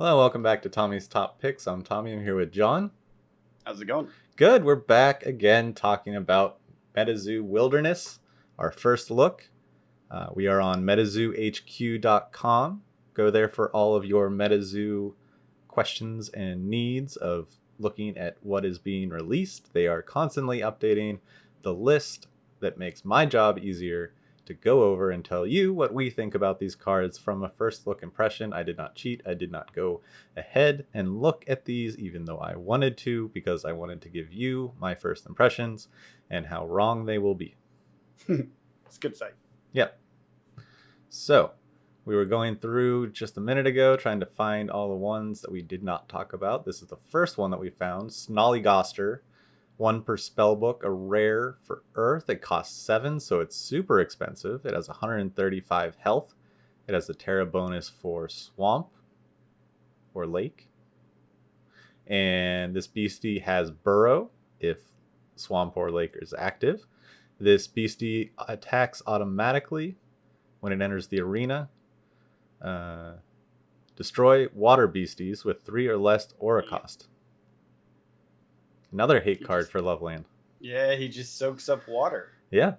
Hello, welcome back to Tommy's Top Picks. I'm Tommy. I'm here with John. How's it going? Good. We're back again talking about MetaZoo Wilderness, our first look. We are on metazoohq.com. Go there for all of your MetaZoo questions and needs of looking at what is being released. They are constantly updating the list that makes my job easier to go over and tell you what we think about these cards from a first look impression. I did not cheat. I did not go ahead and look at these even though I wanted to, because I wanted to give you my first impressions and how wrong they will be. It's a good site. Yep. So we were going through just a minute ago trying to find all the ones that we did not talk about. This is the first one that we found, Snollygoster. 1 per spellbook, a rare for Earth. It costs 7, so it's super expensive. It has 135 health. It has the Terra bonus for Swamp or Lake. And this beastie has Burrow if Swamp or Lake is active. This beastie attacks automatically when it enters the arena. Destroy water beasties with 3 or less aura cost. Another hate card for Loveland. Yeah, he just soaks up water. Yeah.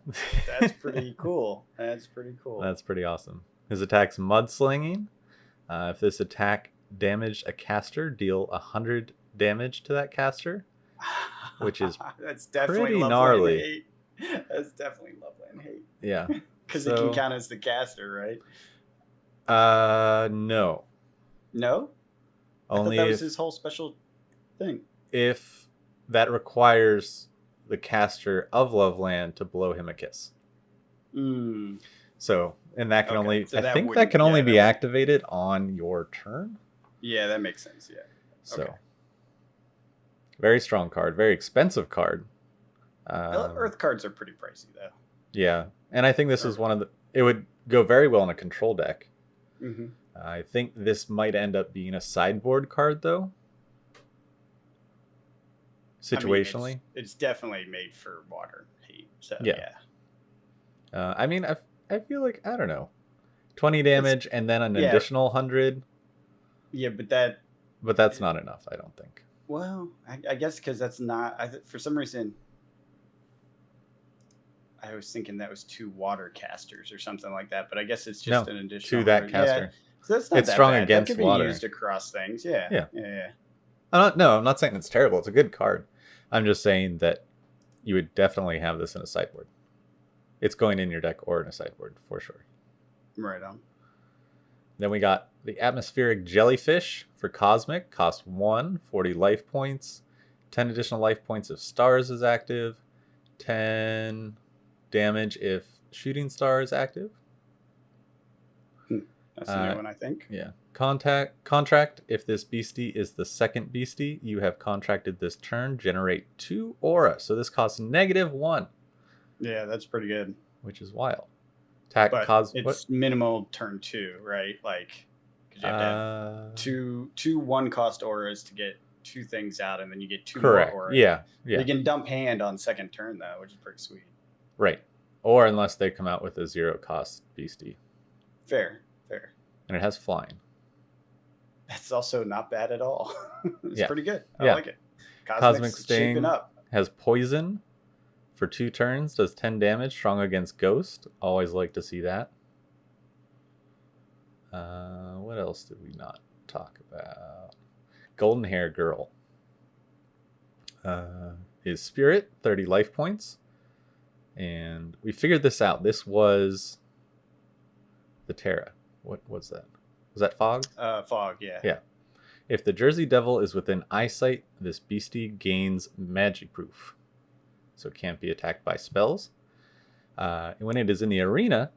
That's pretty cool. That's pretty awesome. His attack's Mudslinging. If this attack damaged a caster, deal 100 damage to that caster, which is that's definitely pretty gnarly. Hate. That's definitely Loveland hate. Yeah. Because it can count as the caster, right? No. No? Only I thought that was his whole special thing. If that requires the caster of Loveland to blow him a kiss. So, and that can only, so I think that can only be activated on your turn. Yeah, that makes sense. Yeah. So, very strong card, very expensive card. Earth cards are pretty pricey, though. Yeah, and I think this is one of the. It would go very well in a control deck. Mm-hmm. I think this might end up being a sideboard card, though. Situationally, I mean, it's definitely made for water heat. So yeah. I mean, I feel like, I don't know, 20 damage and then an additional 100. Yeah, but that's not enough, I don't think. Well, I guess because that's not. For some reason, I was thinking that was 2 water casters or something like that. But I guess it's just an additional 2 that caster. Yeah, so that's not it's that strong bad. against that could water. Be used across things. Yeah. I'm not saying it's terrible. It's a good card. I'm just saying that you would definitely have this in a sideboard. It's going in your deck or in a sideboard for sure. Right on. Then we got the Atmospheric Jellyfish for Cosmic. Cost 1, 40 life points. 10 additional life points if Stars is active. 10 damage if Shooting Star is active. That's a new one, I think. Yeah. Contract. If this beastie is the second beastie you have contracted this turn, generate 2 aura. So this costs -1. Yeah, that's pretty good. Which is wild. But it's minimal turn 2, right? Like, because you have to have two 1-cost auras to get 2 things out, and then you get 2 more auras. Yeah. You can dump hand on second turn, though, which is pretty sweet. Right. Or unless they come out with a 0-cost beastie. Fair. And it has flying. That's also not bad at all. It's pretty good. I like it. Cosmic Sting shaping up. Has poison for 2 turns. Does 10 damage. Strong against Ghost. Always like to see that. What else did we not talk about? Golden Hair Girl. Is Spirit. 30 life points. And we figured this out. This was the Terra. What was that? Was that Fog? Fog, yeah. Yeah. If the Jersey Devil is within eyesight, this beastie gains magic proof. So it can't be attacked by spells. And when it is in the arena,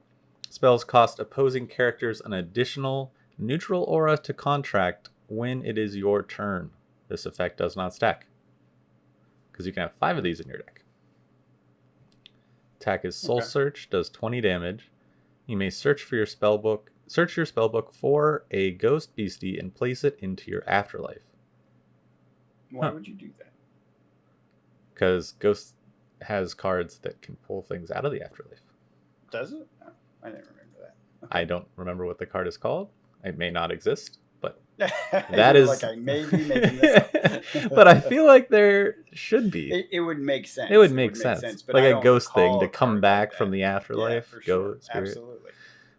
spells cost opposing characters an additional neutral aura to contract when it is your turn. This effect does not stack. Because you can have 5 of these in your deck. Attack is Soul Search, does 20 damage. You may search your spellbook for a ghost beastie and place it into your afterlife. Why would you do that? Because Ghost has cards that can pull things out of the afterlife. Does it? Oh, I didn't remember that. Okay. I don't remember what the card is called. It may not exist, but That is like, I may be making this up. But I feel like there should be. It would make sense. It would make sense. But like I a don't ghost thing to recall come cards back like from that. the afterlife. Yeah, for sure. Go spirit. Absolutely.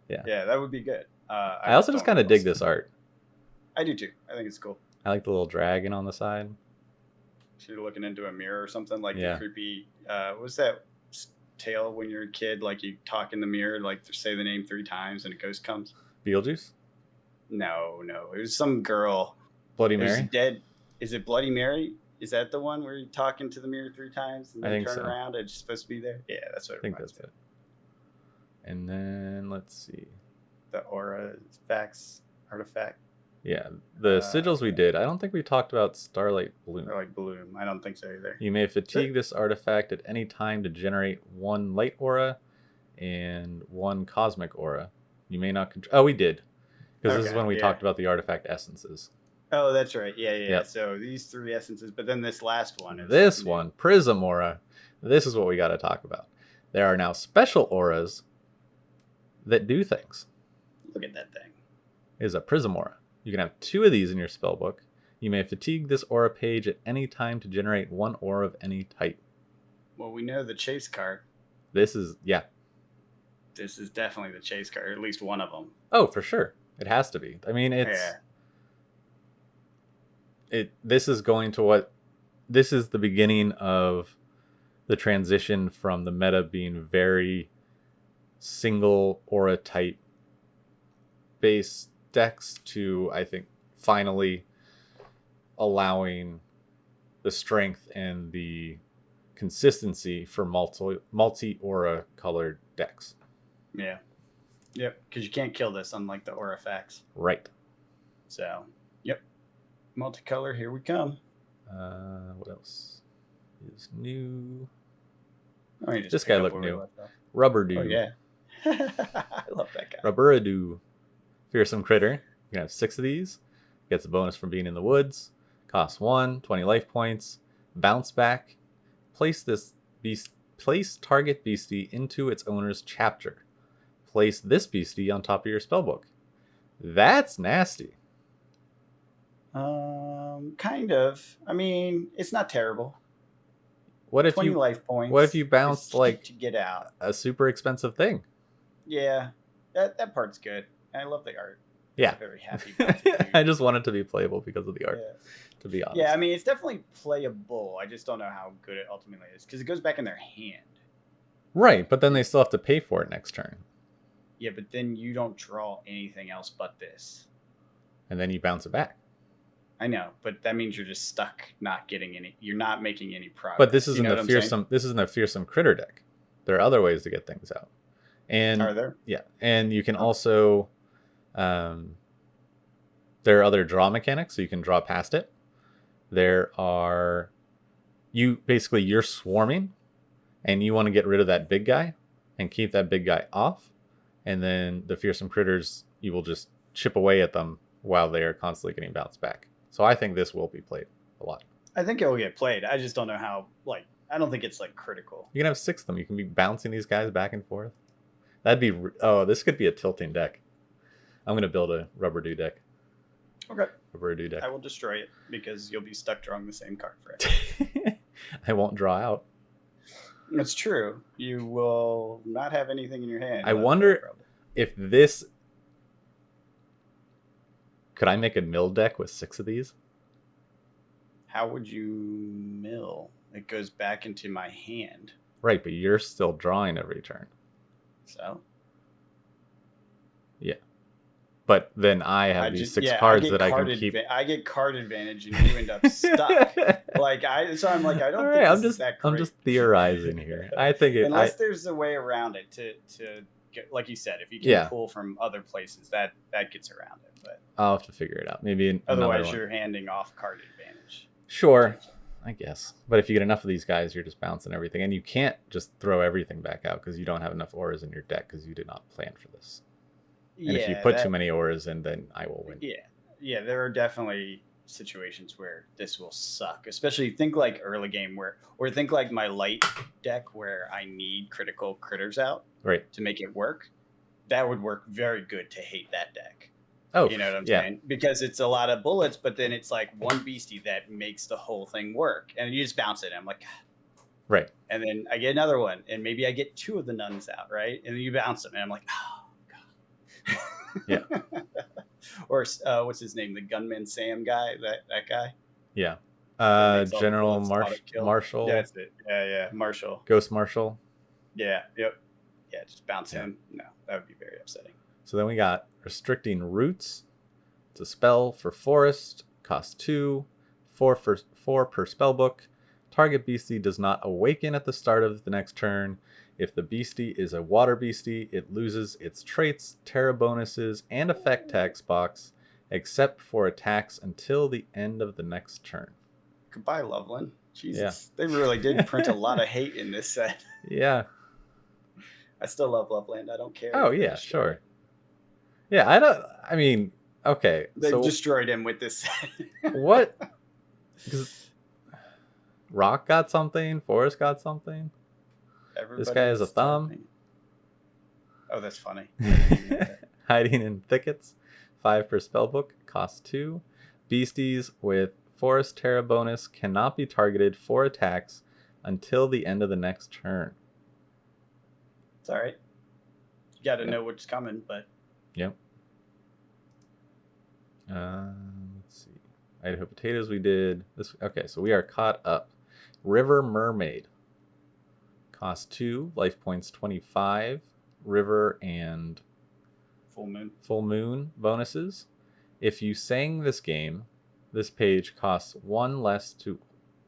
Yeah. Yeah, that would be good. I also just kind of dig this art. I do too. I think it's cool. I like the little dragon on the side. So you're looking into a mirror or something, like Yeah. the creepy. What's that tale when you're a kid? Like you talk in the mirror, like say the name 3 times and a ghost comes. Beetlejuice? No. It was some girl. Bloody Mary? Dead. Is it Bloody Mary? Is that the one where you talk into the mirror 3 times and then turn around and it's supposed to be there? Yeah, that's what I think that's it. And then let's see. The aura facts artifact. Yeah, the sigils we did. I don't think we talked about Starlight Bloom. Or like Bloom. I don't think so either. You may fatigue this artifact at any time to generate 1 light aura and 1 cosmic aura. You may not control. Oh, we did. Because this is when we talked about the artifact essences. Oh, that's right. Yeah. Yep. So these 3 essences, but then this last one is... This one, Prism Aura. This is what we got to talk about. There are now special auras that do things. Look at that thing. It is a Prism Aura. You can have 2 of these in your spellbook. You may fatigue this aura page at any time to generate 1 aura of any type. Well, we know the chase card. This is, yeah. This is definitely the chase card, or at least one of them. Oh, for sure. It has to be. I mean, it's... Yeah. This is going to what... This is the beginning of the transition from the meta being very single aura type based decks to, I think, finally allowing the strength and the consistency for multi-aura colored decks. Yeah. Yep, because you can't kill this unlike the aura facts. Right. So, yep. Multicolor, here we come. What else is new? This guy looked new. Rubberdoo. Oh, yeah. I love that guy. Rubberdoo. Fearsome critter. You can have 6 of these. Gets a bonus from being in the woods. Costs 1, 20 life points. Bounce back. Place target beastie into its owner's chapter. Place this beastie on top of your spellbook. That's nasty. Kind of. I mean, it's not terrible. What if 20 life points? What if you bounced like to get out a super expensive thing? Yeah, that part's good. I love the art. Yeah, I'm very happy. I just want it to be playable because of the art. Yeah. To be honest. Yeah, I mean it's definitely playable. I just don't know how good it ultimately is because it goes back in their hand. Right, but then they still have to pay for it next turn. Yeah, but then you don't draw anything else but this. And then you bounce it back. I know, but that means you're just stuck not getting any. You're not making any progress. But this isn't a fearsome. This isn't a fearsome critter deck. There are other ways to get things out. And are there? Yeah, and you can also. There are other draw mechanics, so you can draw past it. There are. You're swarming, and you want to get rid of that big guy, and keep that big guy off, and then the fearsome critters, you will just chip away at them while they are constantly getting bounced back. So I think this will be played a lot. I think it will get played. I just don't know how, I don't think it's, critical. You can have 6 of them. You can be bouncing these guys back and forth. This could be a tilting deck. I'm going to build a Rubberdoo deck. Okay. Rubberdoo deck. I will destroy it because you'll be stuck drawing the same card forever. I won't draw out. That's true. You will not have anything in your hand. I wonder if this... Could I make a mill deck with 6 of these? How would you mill? It goes back into my hand. Right, but you're still drawing every turn. So? Yeah. But then I have these 6 cards that I can keep. I get card advantage and you end up stuck. So I'm like, I don't think this is that great. I'm just theorizing here. I think unless there's a way around it to get, like you said, if you can pull from other places, that gets around it. But I'll have to figure it out. Maybe otherwise you're handing off card advantage. Sure, I guess. But if you get enough of these guys, you're just bouncing everything, and you can't just throw everything back out because you don't have enough auras in your deck because you did not plan for this. And if you put too many auras in, then I will win. Yeah, there are definitely situations where this will suck. Especially think like early game or think like my light deck where I need critical critters out to make it work. That would work very good to hate that deck. Oh, you know what I'm saying? Because it's a lot of bullets, but then it's like one beastie that makes the whole thing work, and you just bounce it. I'm like, right. And then I get another one, and maybe I get 2 of the nuns out, right? And then you bounce them, and I'm like, oh god. Yeah. Or what's his name? The Gunman Sam guy. That guy. Yeah. General Marshall. Yeah, that's it. Yeah, Marshall. Ghost Marshall. Yeah. Yep. Yeah, just bounce him. No, that would be very upsetting. So then we got Restricting Roots. It's a spell for forest. Costs 2. 4 per spell book. Target beastie does not awaken at the start of the next turn. If the beastie is a water beastie, it loses its traits, terra bonuses, and effect text box, except for attacks until the end of the next turn. Goodbye, Loveland. Jesus. Yeah. They really did print a lot of hate in this set. Yeah. I still love Loveland. I don't care. Oh, yeah, sure. Yeah, I mean, okay. They destroyed him with this set. What? Because Rock got something. Forest got something. This guy has a thumb. Oh, that's funny. Hiding in thickets. 5 per spellbook. Cost 2. Beasties with forest terra bonus cannot be targeted for attacks until the end of the next turn. It's all right. You got to know what's coming, but. Yep. Let's see. Idaho potatoes. We did this. Okay, so we are caught up. River Mermaid. Cost 2. Life points 25. River and Full moon bonuses. If you sang this game, this page costs 1 less to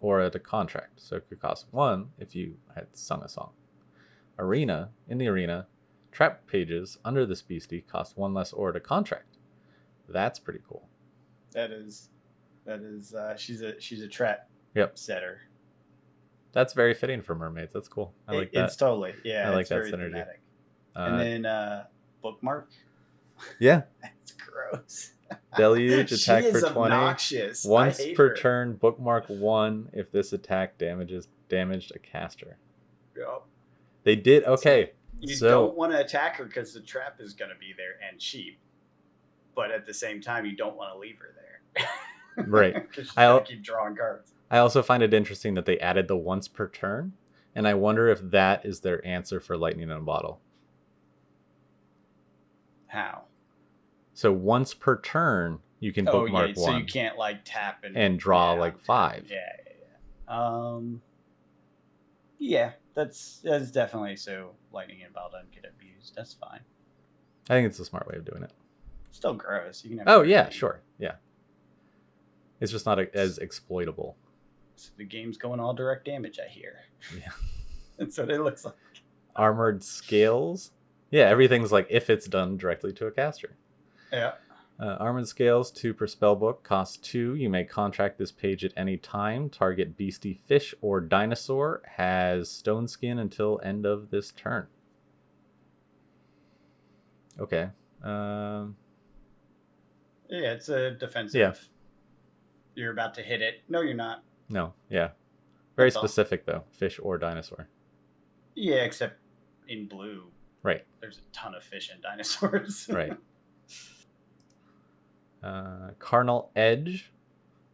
aura to contract. So it could cost 1 if you had sung a song. Arena. In the arena, trap pages under this beastie cost 1 less aura to contract. That's pretty cool. That is. She's a trap setter. That's very fitting for mermaids. That's cool. I like that. It's totally, yeah. I like that synergy. And then bookmark. Yeah. That's gross. Deluge, attack for 20. Obnoxious. Once per turn, bookmark 1 if this attack damaged a caster. Yep. They did, okay. You don't want to attack her because the trap is going to be there and cheap. But at the same time, you don't want to leave her there. Right. Because she's going to keep drawing cards. I also find it interesting that they added the once per turn, and I wonder if that is their answer for lightning in a bottle. How? So once per turn, you can bookmark 1. So you can't like tap and draw like 5. Yeah. Yeah, that's definitely so lightning in a bottle doesn't get abused. That's fine. I think it's a smart way of doing it. Still gross. You can have yeah, sure. Yeah. It's just not as exploitable. So the game's going all direct damage, I hear. Yeah. That's what it looks like. Armored Scales. Yeah, everything's like if it's done directly to a caster. Yeah. Armored Scales, 2 per spellbook, cost 2. You may contract this page at any time. Target beastie, fish, or dinosaur has stone skin until end of this turn. Okay. Yeah, it's a defensive. Yeah. You're about to hit it. No, you're not. No, yeah. Very specific, though. Fish or dinosaur. Yeah, except in blue. Right. There's a ton of fish and dinosaurs. Right. Carnal Edge.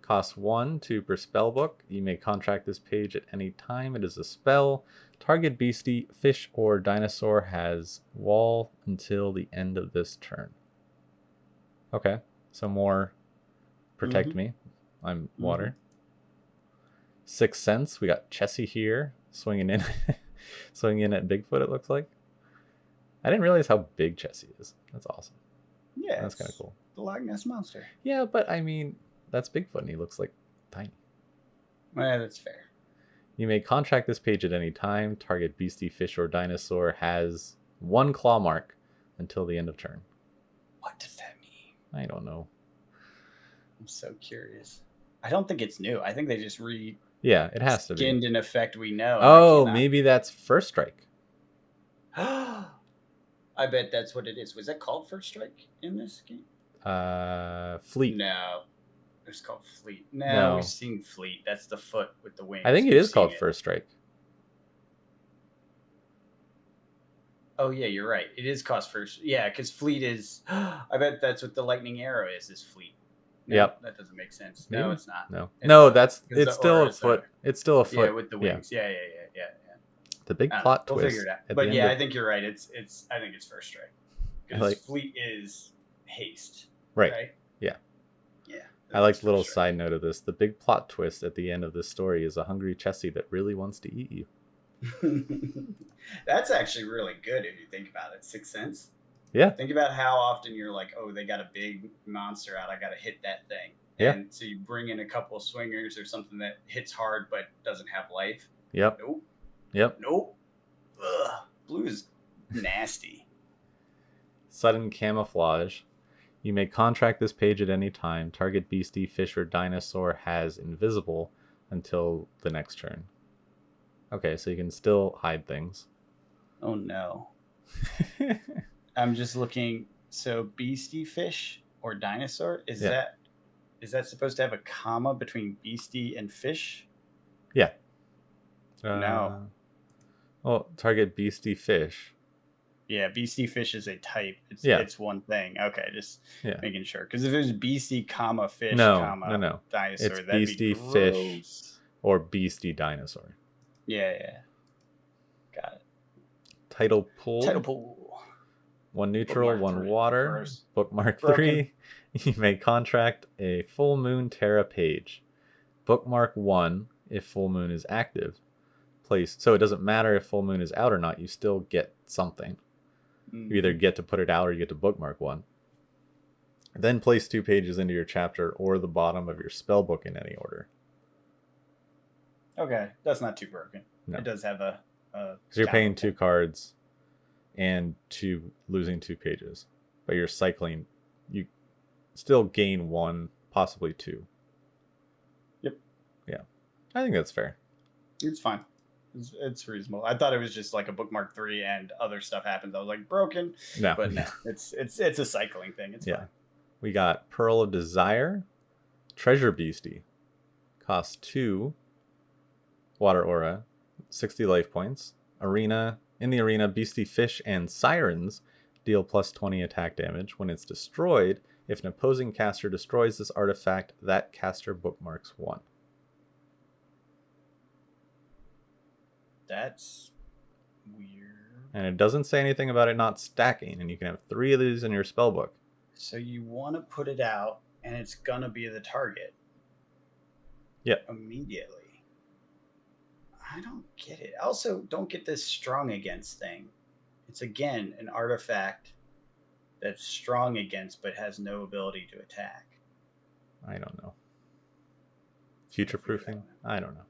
Costs 1, 2 per spellbook. You may contract this page at any time. It is a spell. Target beastie, fish, or dinosaur has wall until the end of this turn. Okay. So more protect me. I'm water. 6th Sense. We got Chessie here swinging in, swinging in at Bigfoot. It looks like. I didn't realize how big Chessie is. That's awesome. Yeah, that's kind of cool. The Loch Ness monster. Yeah, but I mean, that's Bigfoot, and he looks like tiny. Yeah, that's fair. You may contract this page at any time. Target beastie, fish, or dinosaur has 1 claw mark until the end of turn. What does that mean? I don't know. I'm so curious. I don't think it's new. I think they just yeah, it has to be. Skinned an effect we know. Oh, maybe that's First Strike. I bet that's what it is. Was that called First Strike in this game? Fleet. No. It's called Fleet. No, we've seen Fleet. That's the foot with the wings. I think it is called First Strike. Oh yeah, you're right. It is cost first. Yeah, because fleet is. I bet that's what the lightning arrow is fleet. No, Yep. that doesn't make sense. Maybe? No, it's not. No. It's no, the, it's still a foot. It's still a foot. Yeah, with the wings. Yeah. The big plot We'll twist. figure it out. But yeah, I think you're right. I think it's first strike. Because fleet is haste. Right? Yeah. Yeah. I like the little side note of this. The big plot twist at the end of this story is a hungry Chessie that really wants to eat you. That's actually really good if you think about it. 6 cents. Yeah. Think about how often you're like, oh, they got a big monster out. I got to hit that thing. Yeah. And so you bring in a couple of swingers or something that hits hard but doesn't have life. Yep. Nope. Yep. Nope. Ugh. Blue is nasty. Sudden camouflage. You may contract this page at any time. Target beastie, fish, or dinosaur has invisible until the next turn. Okay, so you can still hide things. Oh no. I'm just looking. So beastie, fish, or dinosaur? Is that supposed to have a comma between beastie and fish? Yeah. No. Well, target beastie, fish. Yeah, beastie fish is a type. It's one thing. Okay, just making sure. Because if it was beastie, comma, fish, comma, dinosaur, it's that'd beastie, be gross. fish, or beastie, dinosaur. Yeah. Got it. Title pool. 1 neutral, Bookmark 1 3. water. Gross. Bookmark Broken. 3. You may contract a full moon Terra page. Bookmark 1 if full moon is active. So it doesn't matter if full moon is out or not, you still get something. You either get to put it out or you get to bookmark 1. Then place 2 pages into your chapter or the bottom of your spell book in any order. Okay, that's not too broken. No. It does have a because you're paying 2 cards and losing 2 pages, but you're cycling. You still gain 1, possibly 2. Yep. Yeah, I think that's fair. It's fine. It's reasonable. I thought it was just like a bookmark 3 and other stuff happens. I was like broken. No, but no, it's a cycling thing. It's fine. We got Pearl of Desire, Treasure Beastie, costs 2 water aura, 60 life points. In the arena, Beastie Fish and Sirens deal plus 20 attack damage. When it's destroyed, if an opposing caster destroys this artifact, that caster bookmarks 1. That's weird. And it doesn't say anything about it not stacking, and you can have 3 of these in your spellbook. So you want to put it out, and it's gonna be the target. Yep. Immediately. I don't get it. I also don't get this strong against thing. It's again an artifact that's strong against but has no ability to attack. I don't know. Future proofing? I don't know.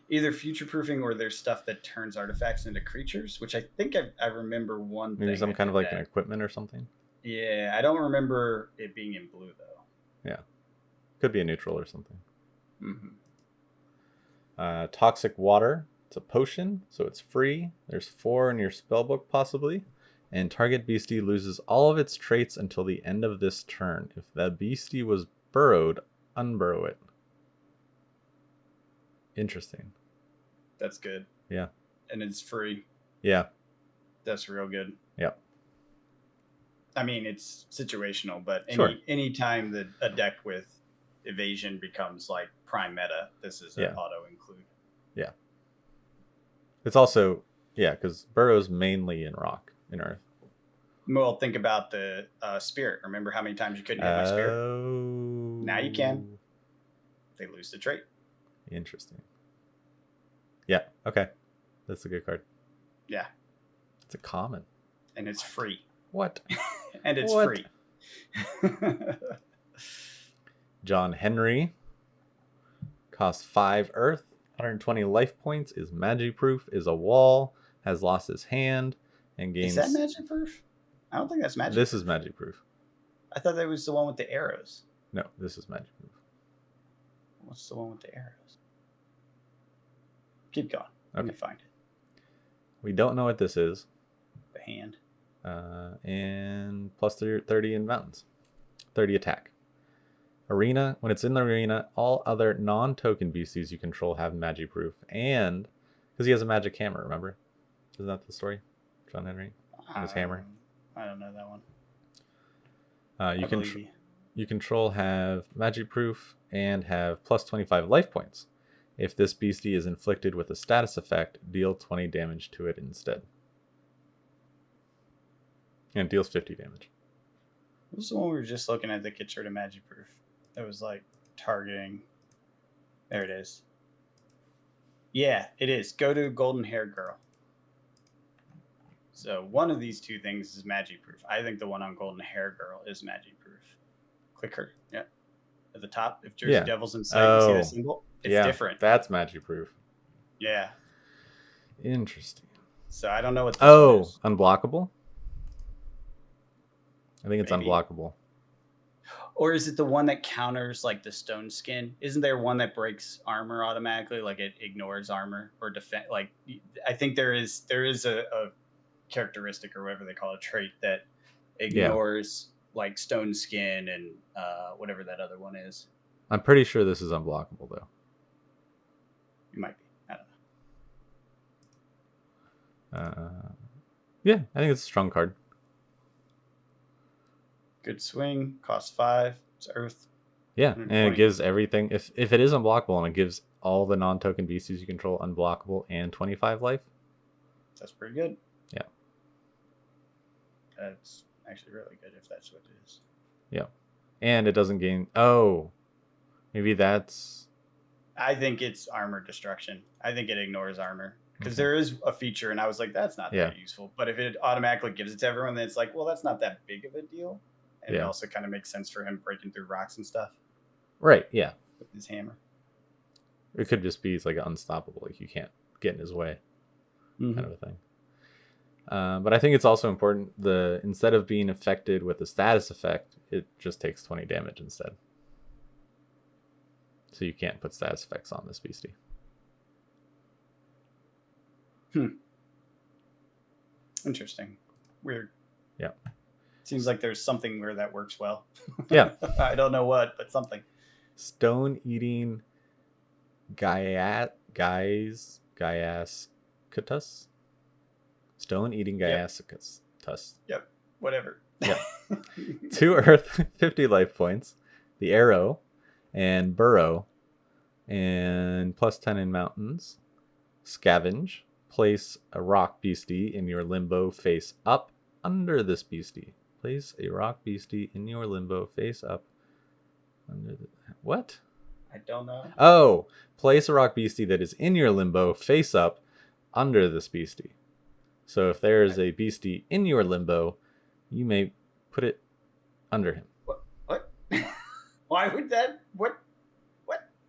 Either future proofing or there's stuff that turns artifacts into creatures, which I think I remember one thing. Maybe some kind of like an equipment or something. Yeah, I don't remember it being in blue though. Yeah. Could be a neutral or something. Mm-hmm. Toxic Water. It's a potion, so it's free. There's 4 in your spellbook possibly. And target beastie loses all of its traits until the end of this turn. If the beastie was burrowed, unburrow it. Interesting. That's good. Yeah. And it's free. Yeah. That's real good. Yep. I mean, it's situational, but any time that a deck with evasion becomes like prime meta, this is an auto include. Yeah. It's also, because burrow's mainly in rock, in earth. Well, think about the spirit. Remember how many times you couldn't hit my spirit? Now you can. They lose the trait. Interesting. Yeah, okay. That's a good card. Yeah. It's a common. And it's free. What? And it's free. John Henry. Costs 5 earth. 120 life points. Is magic proof. Is a wall. Has lost his hand. And gains... Is that magic proof? I don't think that's magic This is magic proof. I thought that was the one with the arrows. No, this is magic proof. What's the one with the arrows? Keep going. Let me find it. We don't know what this is. The hand. And plus 30 in mountains. 30 attack. Arena. When it's in the arena, all other non-token beasties you control have magic proof. And, because he has a magic hammer, remember? Isn't that the story? John Henry? his hammer. I don't know that one. You control have magic proof and have plus 25 life points. If this beastie is inflicted with a status effect, deal 20 damage to it instead. And it deals 50 damage. What was the one we were just looking at that gets rid of magic proof? That was like targeting. There it is. Yeah, it is. Go to golden hair girl. So one of these two things is magic proof. I think the one on golden hair girl is magic proof. Click her. Yeah. At the top, if Jersey Devil's in sight, you see that symbol? It's different. That's magic proof. Yeah. Interesting. So I don't know what this one is. Unblockable? I think it's unblockable. Or is it the one that counters like the stone skin? Isn't there one that breaks armor automatically? Like it ignores armor or defend? Like I think there is a characteristic or whatever they call it, trait that ignores like stone skin and whatever that other one is. I'm pretty sure this is unblockable though. It might be. I don't know. Yeah, I think it's a strong card. Good swing, cost 5. It's Earth. Yeah, and it gives everything. If it is unblockable and it gives all the non-token beasties you control unblockable and 25 life. That's pretty good. Yeah. That's actually really good if that's what it is. Yeah. And it doesn't gain... Oh. Maybe that's... I think it's armor destruction. I think it ignores armor. Because there is a feature, and I was like, that's not that useful. But if it automatically gives it to everyone, then it's like, well, that's not that big of a deal. And it also kind of makes sense for him breaking through rocks and stuff. Right, yeah. With his hammer. It could just be like unstoppable. Like you can't get in his way. Kind of a thing. But I think it's also important, instead of being affected with a status effect, it just takes 20 damage instead. So you can't put status effects on this beastie. Interesting. Weird. Yeah. Seems like there's something where that works well. Yeah. I don't know what, but something. Stone eating Gaiascatus. Stone eating Gaiascatus. Yep. Whatever. Yeah. 2 earth, 50 life points. The arrow and burrow and plus 10 in mountains. Scavenge. Place a rock beastie in your limbo face up under this beastie. Place a rock beastie in your limbo face up under the... What? I don't know. Oh, place a rock beastie that is in your limbo face up under this beastie. So if there is a beastie in your limbo, you may put it under him. What? Why would that... What?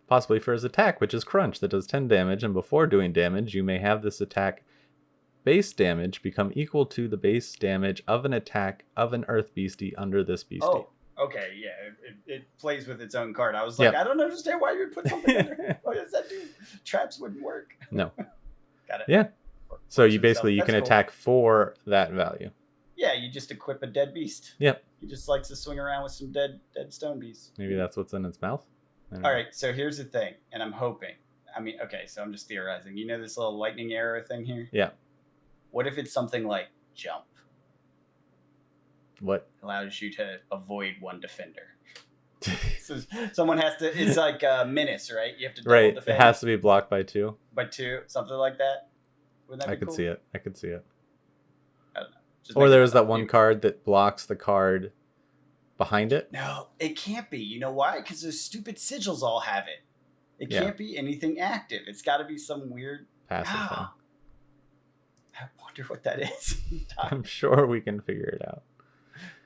Possibly for his attack, which is Crunch, that does 10 damage, and before doing damage, you may have this attack base damage become equal to the base damage of an attack of an earth beastie under this beastie. Oh, okay, yeah. It plays with its own card. I was like, I don't understand why you would put something under it. What does that do? Traps wouldn't work. No. Got it. Yeah. So you basically, you can attack for that value. Yeah, you just equip a dead beast. Yep. He just likes to swing around with some dead stone beasts. Maybe that's what's in its mouth. All right, so here's the thing, and I'm hoping. I mean, okay, so I'm just theorizing. You know this little lightning arrow thing here? Yeah. What if it's something like jump? What? Allows you to avoid one defender. So someone has to, it's like a menace, right? You have to double defend. It has to be blocked by 2. By 2, something like that? Wouldn't that be cool? See it. I could see it. I don't know. Or there was that one card that blocks the card behind it. No, it can't be. You know why? Because those stupid sigils all have it. It can't be anything active. It's got to be some weird passive thing. I wonder what that is. I'm sure we can figure it out.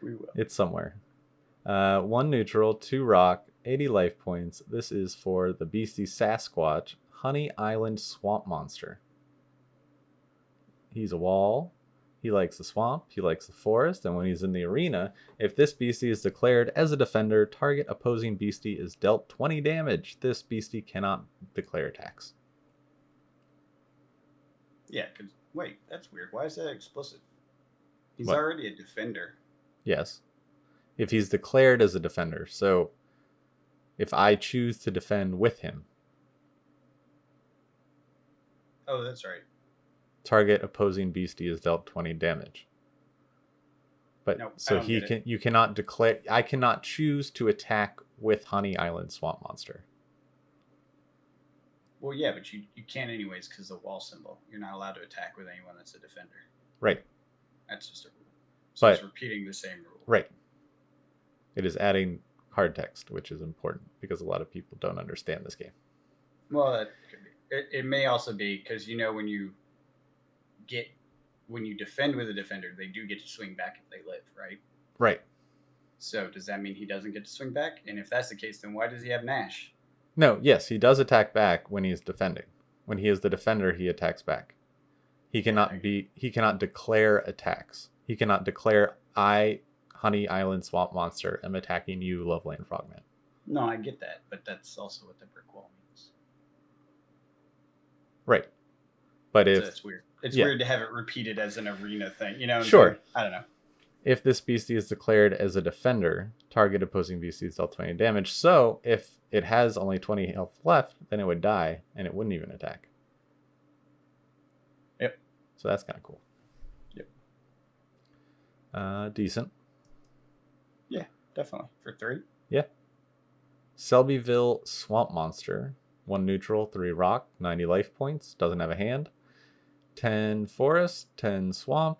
We will. It's somewhere. 1 neutral, 2 rock, 80 life points. This is for the beastie Sasquatch, Honey Island Swamp Monster. He's a wall. He likes the swamp, he likes the forest, and when he's in the arena, if this beastie is declared as a defender, target opposing beastie is dealt 20 damage. This beastie cannot declare attacks. Yeah, because, wait, that's weird. Why is that explicit? He's already a defender. Yes. If he's declared as a defender. So, if I choose to defend with him. Oh, that's right. Target opposing beastie is dealt 20 damage. But Nope, I so don't get it. you cannot declare. I cannot choose to attack with Honey Island Swamp Monster. Well, yeah, but you can't anyways because the wall symbol. You're not allowed to attack with anyone that's a defender. Right. That's just a rule. So But- it's repeating the same rule. Right. It is adding hard text, which is important because a lot of people don't understand this game. Well, that could be. It may also be because when you defend with a defender, they do get to swing back if they live, right? Right. So does that mean he doesn't get to swing back? And if that's the case, then why does he have Nash? No, yes, he does attack back when he's defending. When he is the defender, he attacks back. He cannot declare attacks. He cannot declare, I, Honey Island Swamp Monster, am attacking you, Loveland Frogman. No, I get that, but that's also what the brick wall means. Right. But So if it's weird. It's weird to have it repeated as an arena thing. You know what I'm Sure. saying? I don't know. if this beastie is declared as a defender, target opposing beasties dealt 20 damage. So if it has only 20 health left, then it would die and it wouldn't even attack. Yep. So that's kind of cool. Yep. Decent. Yeah, definitely. For 3. Yeah. Selbyville Swamp Monster. 1 neutral, 3 rock, 90 life points. Doesn't have a hand. 10 forest, 10 swamp.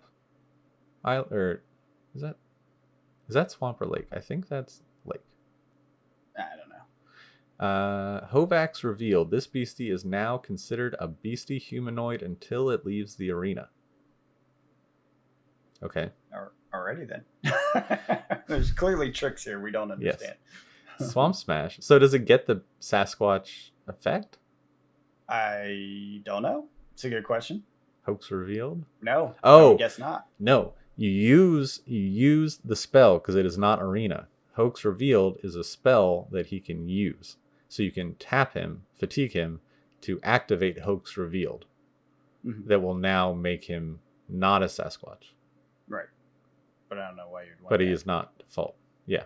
Is that swamp or lake? I think that's lake. I don't know. Hovax revealed. This beastie is now considered a beastie humanoid until it leaves the arena. Okay. Already then. There's clearly tricks here we don't understand. Yes. Swamp Smash. So does it get the Sasquatch effect? I don't know. It's a good question. Hoax revealed? No. Oh. I guess not. No. You use the spell because it is not arena. Hoax revealed is a spell that he can use. So you can tap him, fatigue him, to activate Hoax revealed. Mm-hmm. That will now make him not a Sasquatch. Right. But I don't know why you'd want But he that. is not default. Yeah.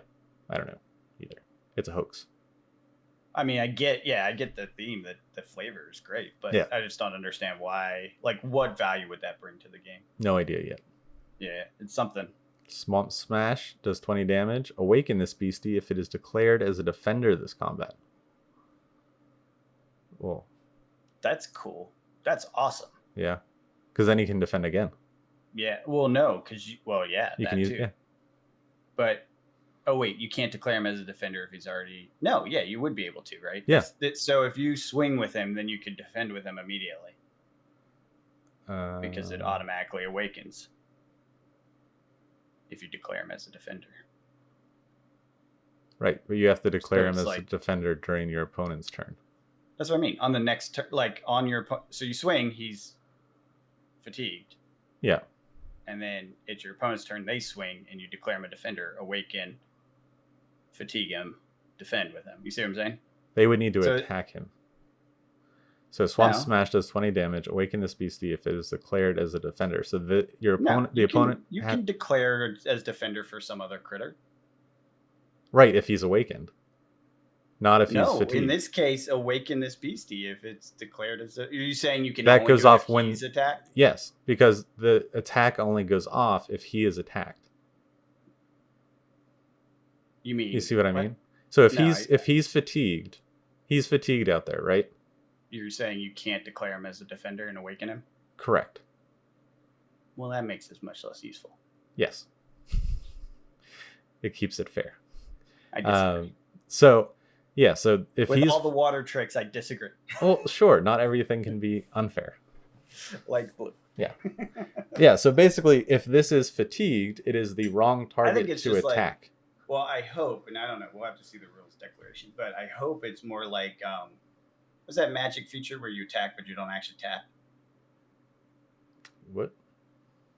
I don't know either. It's a hoax. I mean, I get the theme, that the flavor is great, but Yeah. I just don't understand why. Like, what value would that bring to the game? No idea yet. Yeah, it's something. Swamp Smash does 20 damage. Awaken this beastie if it is declared as a defender this combat. Whoa. That's cool. That's awesome. Yeah. Because then he can defend again. Yeah. Well, no, because You that can use too. yeah. But wait, you can't declare him as a defender if he's already. No, yeah, you would be able to, right? Yeah. So if you swing with him, then you could defend with him immediately because it automatically awakens if you declare him as a defender. Right, but you have to declare him it's as a like- defender during your opponent's turn. That's what I mean. On the next turn, like on your so you swing, he's fatigued, Yeah. and then it's your opponent's turn. They swing, and you declare him a defender, awaken, fatigue him, defend with him. You see what I'm saying? They would need to So- attack him. So Swamp No. Smash does 20 damage. Awaken this beastie if it is declared as a defender. So your opponent, you can declare as defender for some other critter. Right, if he's awakened. Not if he's No, fatigued. in this case, awaken this beastie if it's declared as a. Are you saying you can? That only goes do it off if when- he's attacked. Yes, because the attack only goes off if he is attacked. You mean? You see what I mean? So if No, he's fatigued out there, right? You're saying you can't declare him as a defender and awaken him? Correct. Well, that makes it much less useful. Yes. It keeps it fair. I disagree. So if With he's all the water tricks, I disagree. well, sure, not everything can be unfair. Like blue. Yeah, so basically, if this is fatigued, it is the wrong target it's to just like- attack. Well, I hope, and I don't know, we'll have to see the rules declaration, but I hope it's more like, what's that magic feature where you attack but you don't actually tap? What?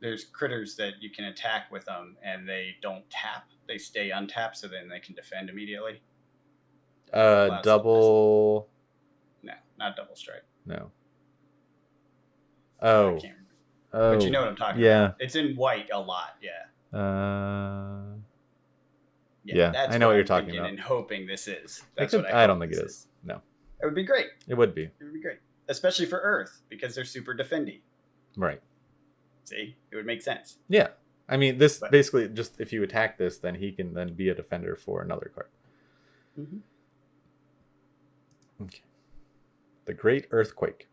There's critters that you can attack with them and they don't tap. They stay untapped so then they can defend immediately. Double. No, not double strike. No. I Oh. can't remember. Oh. But you know what I'm talking yeah. about. It's in white a lot, yeah. Yeah, that's I know what you're I'm talking thinking about. And hoping this is. I That's what don't hope think this it is. No, It would be great. it would be. It would be great. Especially for Earth, because they're super defendy. Right. See? It would make sense. Yeah. I mean, this But- basically just if you attack this, then he can then be a defender for another card. Mm-hmm. Okay. The Great Earthquake.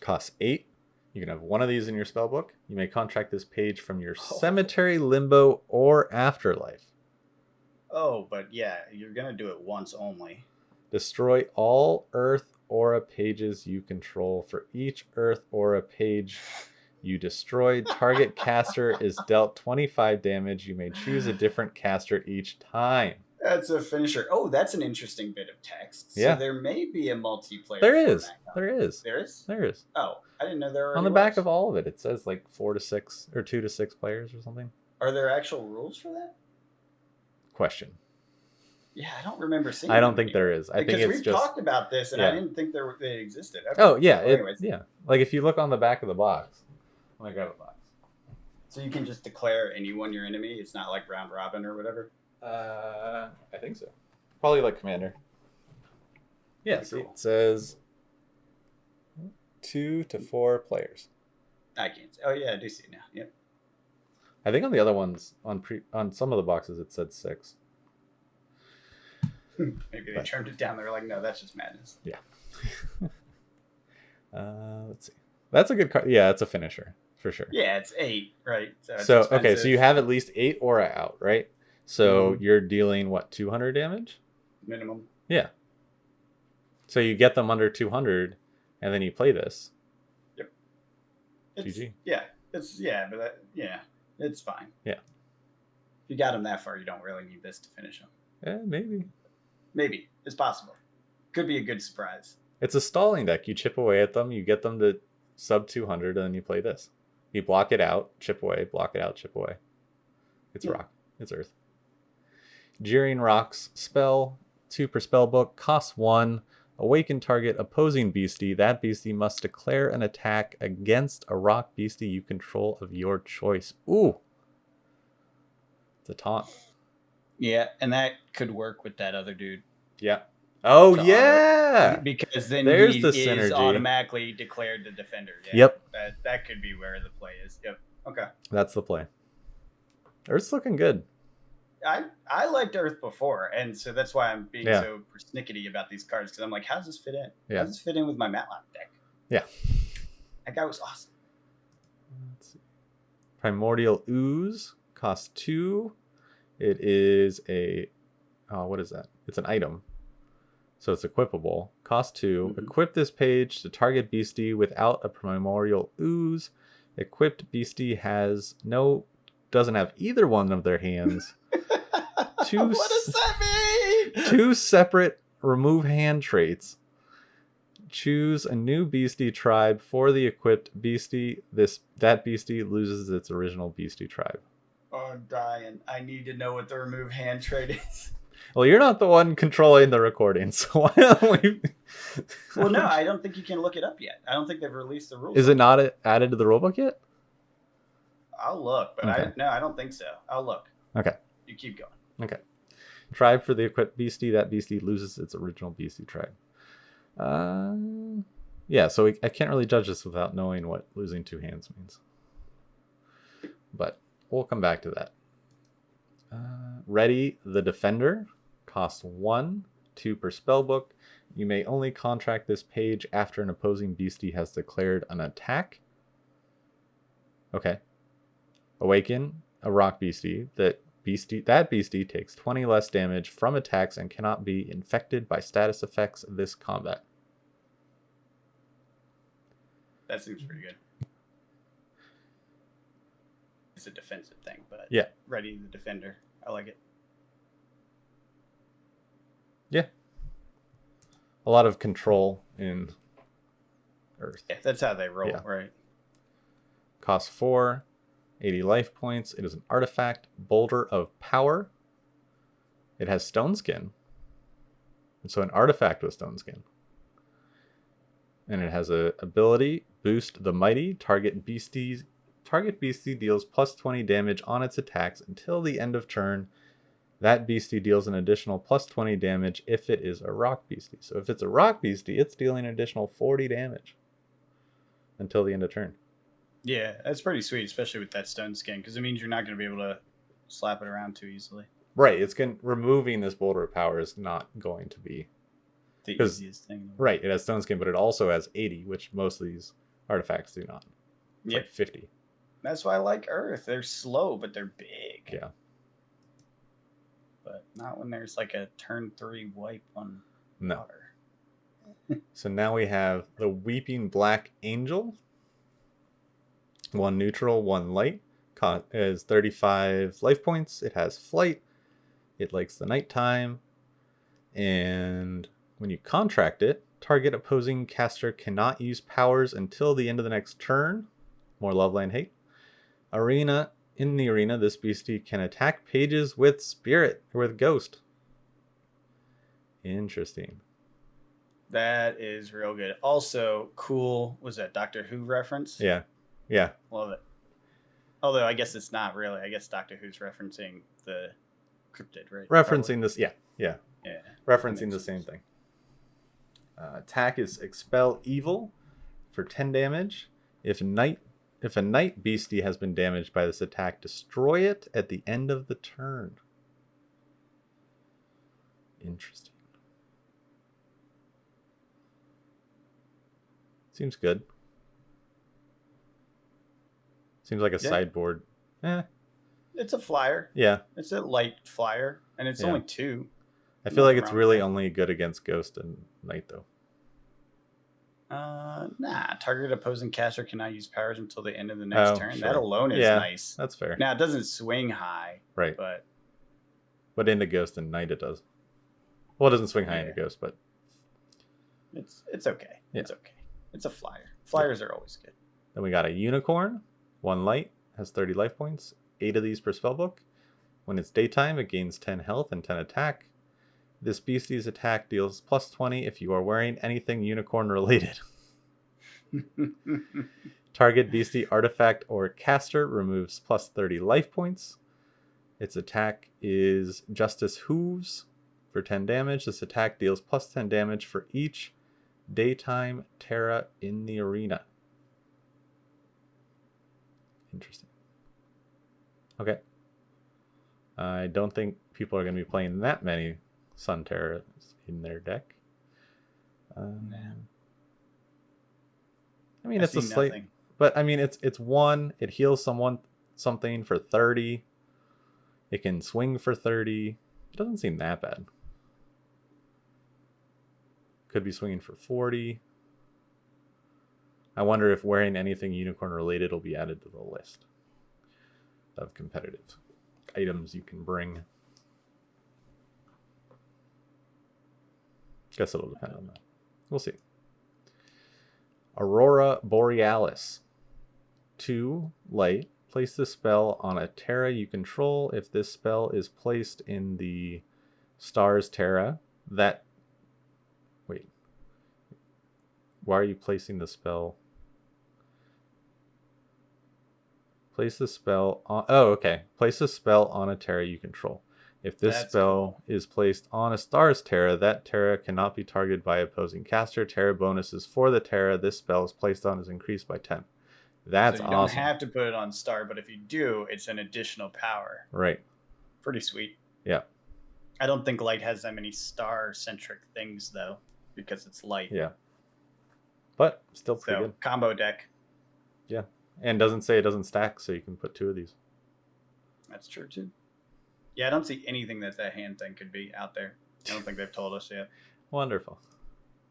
Costs 8. You can have one of these in your spellbook. You may contract this page from your cemetery, limbo, or afterlife. Oh, but yeah, you're gonna do it once only. Destroy all Earth Aura pages you control. For each Earth Aura page you destroyed, target caster is dealt 25 damage. You may choose a different caster each time. That's a finisher. Oh, that's an interesting bit of text. Yeah. So there may be a multiplayer. There is. format. There is. There is? There is. Oh, I didn't know there already On the back was. of all of it, it says like 4 to 6 or 2 to 6 players or something. Are there actual rules for that? Question. Yeah, I don't remember seeing. I don't them think there is. I think because it's we've just. talked about this, and Yeah. I didn't think they existed. Okay. Oh yeah, Well, anyways, yeah. Like if you look on the back of the box. Let me grab a box. so you can just declare anyone your enemy. It's not like round robin or whatever. I think so. Probably like Commander. Yeah, Pretty see, cool. it says 2 to 4 players. I can't. Oh yeah, I do see it now. Yep. I think on the other ones, on some of the boxes, it said 6. Maybe they turned it down. They were like, no, that's just madness. Yeah. Let's see. That's a good card. Yeah, it's a finisher for sure. Yeah, it's 8, right? It's So okay, so expensive. you have at least 8 aura out, right? So you're dealing what, 200 damage? minimum. Yeah. So you get them under 200, and then you play this. It's, GG. Yeah, it's fine. Yeah. If you got them that far, you don't really need this to finish them. Maybe. Maybe it's possible. Could be a good surprise. It's a stalling deck. You chip away at them, you get them to sub 200, and then you play this. You block it out, chip away, block it out, chip away. It's rock. It's earth. Jeering Rocks spell, 2 per spell book, costs 1. Awaken target opposing beastie. That beastie must declare an attack against a rock beastie you control of your choice. Ooh. It's a taunt. Yeah, and that could work with that other dude. Yeah. Oh, To yeah. Because then There's he the is synergy. automatically declared the defender. Yeah, Yep. That could be where the play is. Yep. Okay. That's the play. Earth's looking good. I liked Earth before, and so that's why I'm being Yeah. so persnickety about these cards, because I'm like, how does this fit in? Yeah. How does this fit in with my Matlock deck? Yeah. That guy was awesome. Let's see. Primordial Ooze costs 2. It is a what is that? It's an item. So it's equipable. Cost 2. Mhm. Equip this page to target beastie without a Primordial Ooze. Equipped beastie doesn't have either one of their hands. What does that mean? 2 separate remove hand traits. Choose a new beastie tribe for the equipped beastie. That beastie loses its original beastie tribe. Oh, I'm dying. I need to know what the remove hand trade is. Well, you're not the one controlling the recording, so why don't we? Well, no, I don't think you can look it up yet. I don't think they've released the rules. Is it not added to the rulebook yet? I'll look, but Okay. I don't think so. I'll look. Okay. You keep going. Okay. Tribe for the equipped beastie. That beastie loses its original beastie tribe. Yeah, so I can't really judge this without knowing what losing 2 hands means. But we'll come back to that. Ready the Defender. Costs 1, 2 per spellbook. You may only contract this page after an opposing beastie has declared an attack. Okay. Awaken a rock beastie. That beastie takes 20 less damage from attacks and cannot be infected by status effects this combat. That seems pretty good. It's a defensive thing, but Yeah. Ready the Defender. I like it. Yeah. A lot of control in Earth. Yeah, that's how they roll, Yeah. right? Costs 4, 80 life points. It is an artifact, Boulder of Power. It has Stone Skin. And so an artifact with Stone Skin. And it has a ability, Boost the Mighty. Target beastie deals plus 20 damage on its attacks until the end of turn. That beastie deals an additional plus 20 damage if it is a rock beastie. So if it's a rock beastie, it's dealing an additional 40 damage until the end of turn. Yeah, that's pretty sweet, especially with that stone skin, because it means you're not going to be able to slap it around too easily. Right. Removing this boulder of power is not going to be The easiest thing. Right. It has stone skin, but it also has 80, which most of these artifacts do not. It's like 50. That's why I like Earth. They're slow, but they're big. Yeah. But not when there's like a turn 3 wipe on water. So now we have the Weeping Black Angel. 1 neutral, 1 light. Is 35 life points. It has flight. It likes the nighttime. And when you contract it, target opposing caster cannot use powers until the end of the next turn. More Loveland hate. In the arena, this beastie can attack pages with spirit or with ghost. Interesting. That is real good. Also, cool. Was that Doctor Who reference? Yeah. Love it. Although I guess it's not really. I guess Doctor Who's referencing the cryptid, right? Referencing this, yeah. Referencing the same sense. thing. Attack is Expel Evil for 10 damage. If a night beastie has been damaged by this attack, destroy it at the end of the turn. Interesting. Seems good. Seems like a sideboard. It's a flyer. Yeah. It's a light flyer, and it's only 2. I feel like it's really only good against Ghost and Night, though. Nah. Target opposing caster cannot use powers until the end of the next turn. Sure. That alone is nice. That's fair. Now, it doesn't swing high. Right. But into Ghost and Night it does. Well, it doesn't swing high into Ghost, but... It's okay. Yeah. It's okay. It's a flyer. Flyers are always good. Then we got a Unicorn. 1 light. Has 30 life points. 8 of these per spellbook. When it's daytime, it gains 10 health and 10 attack. This beastie's attack deals plus 20 if you are wearing anything unicorn related. Target beastie, artifact, or caster removes plus 30 life points. Its attack is Justice Hooves for 10 damage. This attack deals plus 10 damage for each daytime Terra in the arena. Interesting. Okay. I don't think people are going to be playing that many Sun Terras in their deck. I mean, it's a slight, but I mean, it's 1. It heals something for 30. It can swing for 30. It doesn't seem that bad. Could be swinging for 40. I wonder if wearing anything unicorn related will be added to the list of competitive items you can bring. Guess it'll depend on that. We'll see. Aurora Borealis. 2 light. Place this spell on a Terra you control. If this spell is placed in the Stars Terra, that... Wait. Why are you placing the spell? Place the spell on... Oh, okay. Place a spell on a Terra you control. If this spell is placed on a Stars Terra, that Terra cannot be targeted by opposing caster. Terra bonuses for the Terra this spell is placed on is increased by 10. That's awesome. You don't have to put it on Star, but if you do, it's an additional power. Right. Pretty sweet. Yeah. I don't think Light has that many Star-centric things, though, because it's Light. Yeah. But still pretty good. Combo deck. Yeah. And doesn't say it doesn't stack, so you can put 2 of these. That's true, too. Yeah, I don't see anything that hand thing could be out there. I don't think they've told us yet. Wonderful.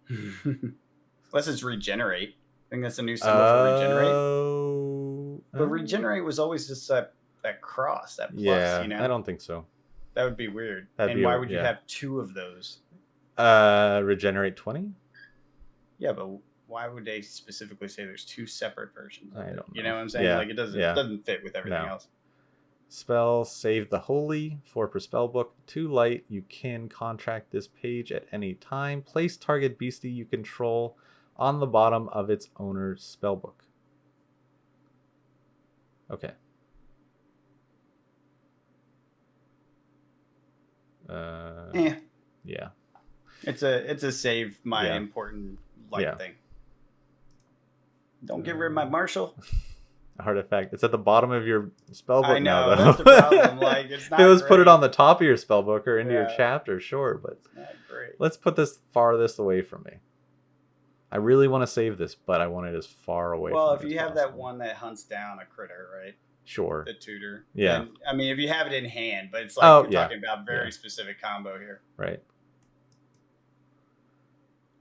Unless it's Regenerate. I think that's a new symbol for Regenerate. But Regenerate was always just that cross, that plus, you know? I don't think so. That would be weird. Why would you have 2 of those? Regenerate 20? Yeah, but why would they specifically say there's 2 separate versions? I don't know. You know what I'm saying? Yeah. Like, it doesn't fit with everything else. Spell Save the Holy, 4 per spellbook, 2 light. You can contract this page at any time. Place target beastie you control on the bottom of its owner's spellbook. Okay. Yeah. It's a save my important light thing. Don't get rid of my Marshall. artifact. It's at the bottom of your spellbook I know, now, though. that's the problem. Like, it's not if it was put it great. on the top of your spellbook or into your Yeah. chapter, sure, but It's not great. let's put this farthest away from me. I really want to save this, but I want it as far away Well, from if me you as have that possible. one that hunts down a critter, right? Sure. The tutor. Yeah. Then, I mean, if you have it in hand, but it's like we're yeah. talking about very specific combo here. Right.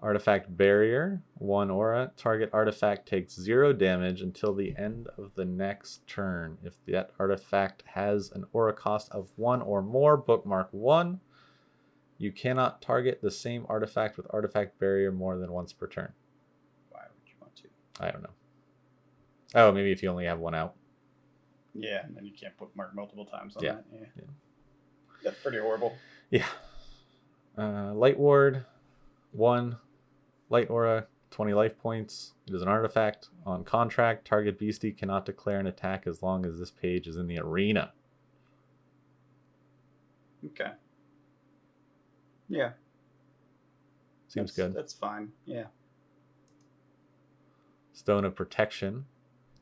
Artifact Barrier, 1 aura. Target artifact takes 0 damage until the end of the next turn. If that artifact has an aura cost of 1 or more, bookmark 1. You cannot target the same artifact with Artifact Barrier more than once per turn. Why would you want to? I don't know. Oh, maybe if you only have one out. Yeah, and then you can't bookmark multiple times on Yeah. that. Yeah. That's pretty horrible. Yeah. Light Ward, 1. Light Aura, 20 life points. It is an artifact. On contract, target beastie cannot declare an attack as long as this page is in the arena. Okay. Yeah. Seems good. That's fine. Yeah. Stone of Protection,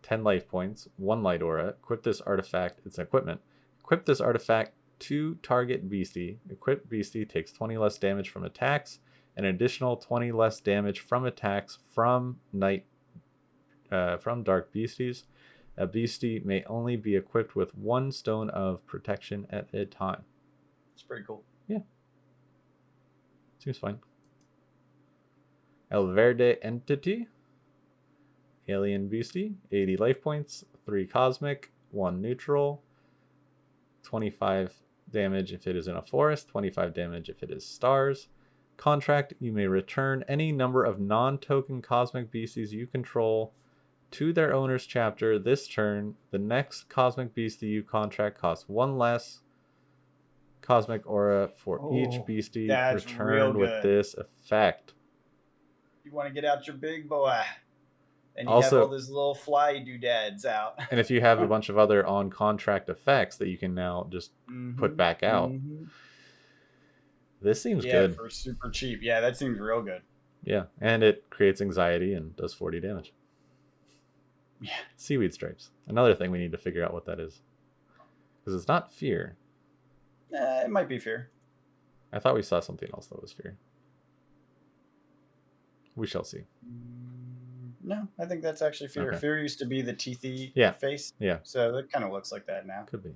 10 life points, 1 light aura. Equip this artifact. It's an equipment. Equip this artifact to target beastie. Equipped beastie takes 20 less damage from attacks, an additional 20 less damage from attacks from dark beasties. A beastie may only be equipped with 1 stone of protection at a time. It's pretty cool. Yeah. Seems fine. El Verde Entity. Alien Beastie. 80 life points. 3 cosmic. 1 neutral. 25 damage if it is in a forest. 25 damage if it is stars. Contract, you may return any number of non-token cosmic beasties you control to their owner's chapter this turn. The next cosmic beastie you contract costs 1 less cosmic aura for each beastie returned with this effect. You want to get out your big boy. And you Also, have all those little fly doodads out. And if you have a bunch of other on-contract effects that you can now just put back out. This seems good. Yeah, for super cheap. Yeah, that seems real good. Yeah, and it creates anxiety and does 40 damage. Yeah. Seaweed Stripes. Another thing we need to figure out what that is. Because it's not fear. It might be fear. I thought we saw something else that was fear. We shall see. No, I think that's actually fear. Okay. Fear used to be the teethy face. Yeah. So it kind of looks like that now. Could be.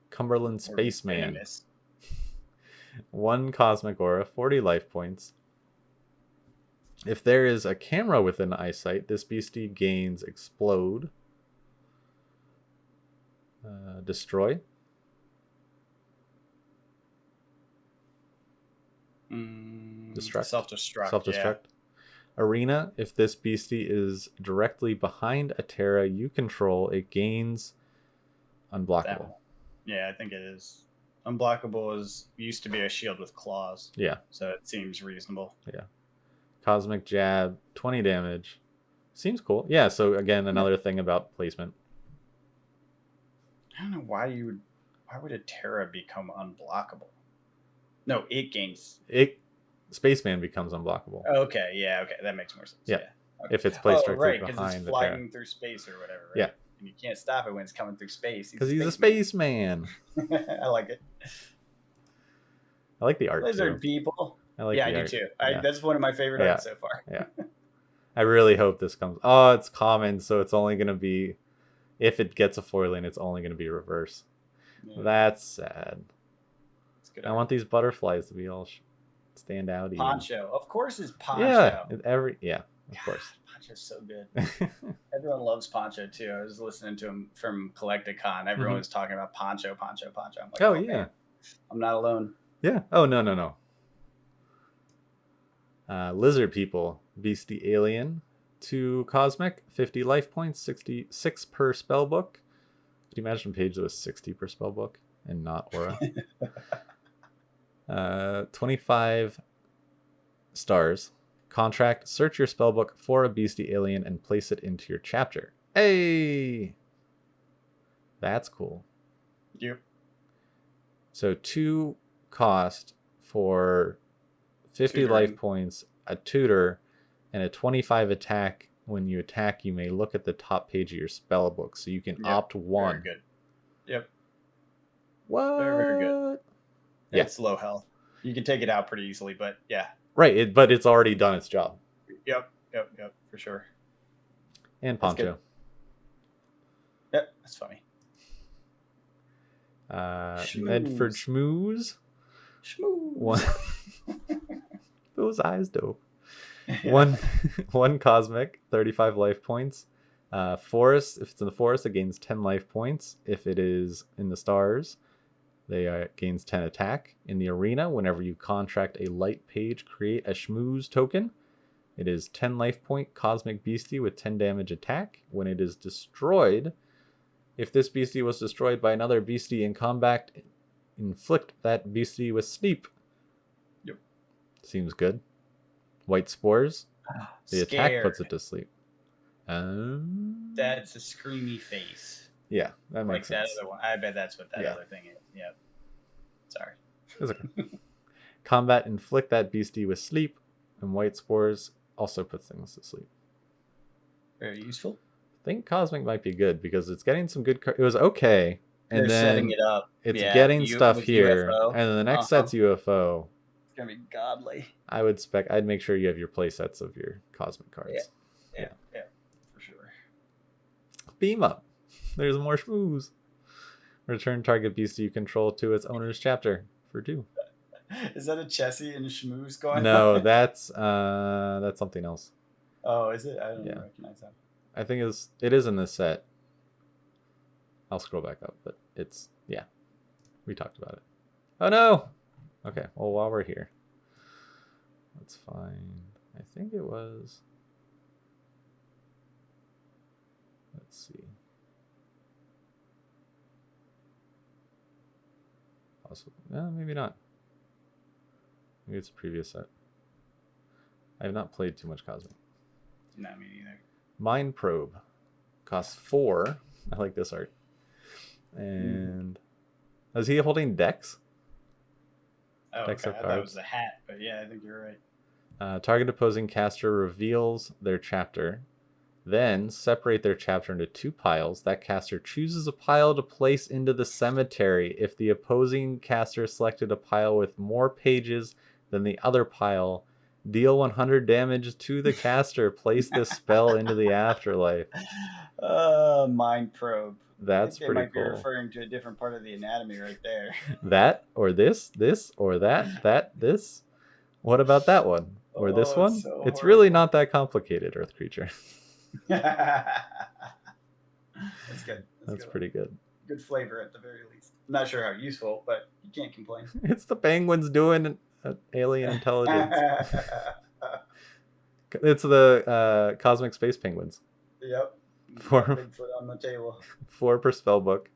Cumberland Spaceman. 1 cosmic aura, 40 life points. If there is a camera within eyesight, this beastie gains explode, destroy, destruct, self-destruct. Arena, if this beastie is directly behind a Terra you control, it gains unblockable. Yeah, I think it is. Unblockable used to be a shield with claws. Yeah. So it seems reasonable. Yeah. Cosmic Jab, 20 damage. Seems cool. Yeah, so again, another thing about placement. I don't know why would a Terra become unblockable? No, it gains. Spaceman becomes unblockable. Okay, yeah, okay. That makes more sense. Yeah. Okay. If it's placed directly because behind it's the Terra. flying through space or whatever, right? Yeah. And you can't stop it when it's coming through space. Because he's a spaceman. I like it. I like the art Lizard too. people. I like I the do art. too. Yeah. That's one of my favorite arts so far. Yeah. I really hope this comes. Oh, it's common, so it's only going to be, if it gets a foiling, it's only going to be reverse. Yeah. That's sad. I want these butterflies to be all stand out. Poncho. Of course it's Poncho. Yeah, of course. Poncho's so good. Everyone loves Poncho too. I was listening to him from Collecticon. Everyone was talking about Poncho. I'm like, oh yeah. Man, I'm not alone. Yeah. Oh, no. Lizard people. Beastie Alien. 2 cosmic. 50 life points. 66 per spell book. Could you imagine a page that was 60 per spell book and not aura? 25 stars. Contract. Search your spellbook for a beastie alien and place it into your chapter. Hey! That's cool. Yep. So 2 cost for 50 life points, a tutor, and a 25 attack. When you attack, you may look at the top page of your spell book, so you can opt one. Very good. Yep. What? Very good. Yeah. It's low health. You can take it out pretty easily, but yeah. Right, but it's already done its job. Yep, for sure. And Poncho. Yep, that's funny. Medford Schmooze. Those eyes dope. Yeah. One cosmic, 35 life points. Forest, if it's in the forest, it gains 10 life points. If it is in the stars, they gains 10 attack. In the arena, whenever you contract a light page, create a Schmooze token. It is 10 life point cosmic beastie with 10 damage attack. When it is destroyed, if this beastie was destroyed by another beastie in combat, inflict that beastie with sleep. Yep. Seems good. White spores. The attack Scared. puts it to sleep. That's a screamy face. Yeah, that makes sense. That other one. I bet that's what that other thing is. Yep. Sorry. It's okay. Combat, inflict that beastie with sleep, and white spores also puts things to sleep. Very useful. I think cosmic might be good because it's getting some good. It was okay, and they're then setting it up. It's getting stuff here, UFO. and then the next set's UFO. It's gonna be godly. I'd make sure you have your play sets of your cosmic cards. Yeah, for sure. Beam up. There's more schmooze. Return target beastie you control to its owner's chapter for 2. Is that a Chessie and a schmooze going? No, that's something else. Oh, is it? I don't recognize that. I think it is in this set. I'll scroll back up, but it's we talked about it. Oh no. Okay, well while we're here, let's find. I think it was. Let's see. Possible. No, maybe not. Maybe it's a previous set. I have not played too much Cosmic. Not me either. Mind Probe costs 4. I like this art. And is he holding decks? Oh, okay. I thought it was a hat, but yeah, I think you're right. Target opposing caster reveals their chapter. Then separate their chapter into 2 piles. That caster chooses a pile to place into the cemetery. If the opposing caster selected a pile with more pages than the other pile, deal 100 damage to the caster. Place this spell into the afterlife. Mind Probe. That's pretty might cool. Be referring to a different part of the anatomy right there. That or this or that, this. What about that one? Or this one? So it's really not that complicated, Earth Creature. That's good. That's pretty good. Good flavor at the very least. I'm not sure how useful, but you can't complain. It's the penguins doing alien intelligence. It's the cosmic space penguins. Yep. 4 Bigfoot on the table. 4 per spell book.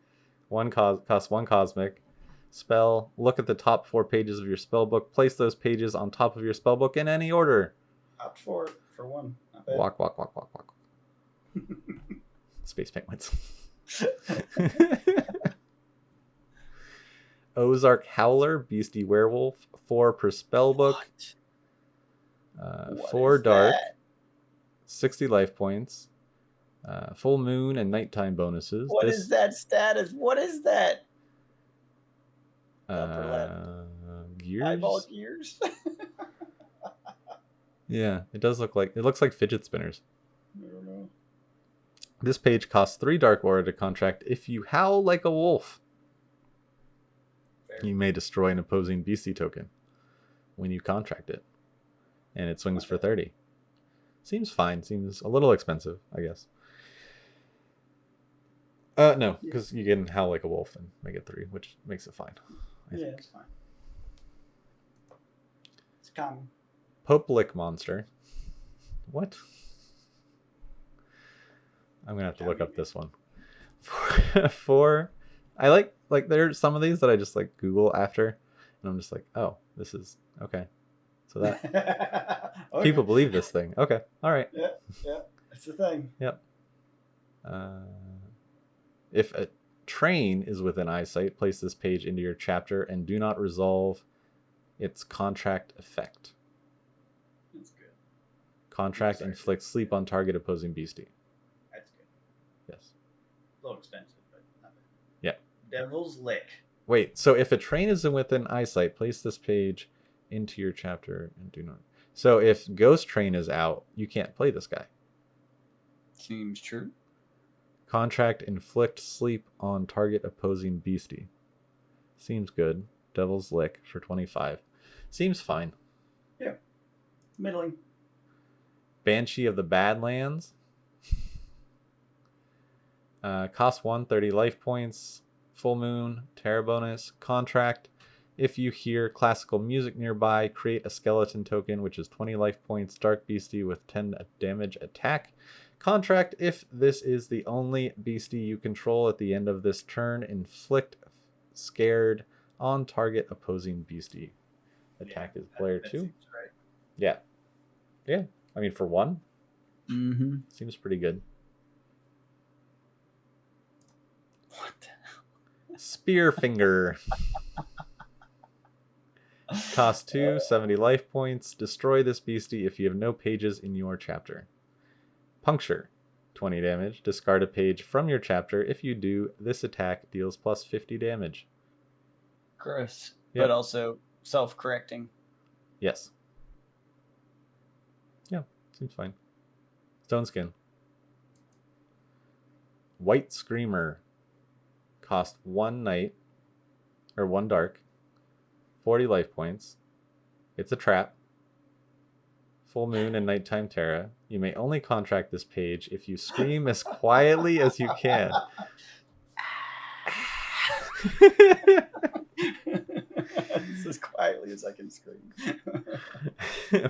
Costs 1 cosmic. Spell. Look at the top 4 pages of your spell book. Place those pages on top of your spell book in any order. Opt for 1. Not bad. Walk. Space penguins. Ozark Howler, Beastie Werewolf, 4 per spell book. 4 dark, that? 60 life points. Full moon and nighttime bonuses. What is that status? What is that? Upper left. Gears? Eyeball gears? Yeah, it looks like fidget spinners. I don't know. This page costs 3 dark aura to contract. If you howl like a wolf, you may destroy an opposing beastie token when you contract it. And it swings for 30. Seems fine. Seems a little expensive, I guess. No, because you can howl like a wolf and make it 3, which makes it fine. I think. It's fine. It's common. Pope Lick Monster. What? I'm gonna have to look up this one. I like there's some of these that I just like Google after, and I'm just like, oh, this is okay. So that Okay. people believe this thing. Okay, all right. Yeah, that's the thing. Yep. If a train is within eyesight, place this page into your chapter and do not resolve its contract effect. That's good. Contract inflicts sleep on target opposing beastie. That's good. Yes. A little expensive, but not bad. Yeah. Devil's Lick. Wait, so if a train is within eyesight, place this page into your chapter and do not. So if Ghost Train is out, you can't play this guy. Seems true. Contract inflict sleep on target opposing beastie. Seems good. Devil's Lick for 25. Seems fine. Yeah. Middling. Banshee of the Badlands. Cost 1, 30 life points. Full Moon, Terra bonus. Contract. If you hear classical music nearby, create a skeleton token, which is 20 life points. Dark Beastie with 10 damage attack. Contract. If this is the only beastie you control at the end of this turn, inflict scared on target opposing beastie. Attack is player 2. Seems right. Yeah. Yeah. I mean, for 1, seems pretty good. What the hell? Spearfinger. Cost 2, 70 life points. Destroy this beastie if you have no pages in your chapter. Puncture. 20 damage. Discard a page from your chapter. If you do, this attack deals plus 50 damage. Gross. Yep. But also self-correcting. Yes. Yeah, seems fine. Stone Skin. White Screamer. Cost 1 night, or 1 dark. 40 life points. It's a trap. Full Moon and Nighttime Terra. You may only contract this page if you scream as quietly as you can. It's as quietly as I can scream.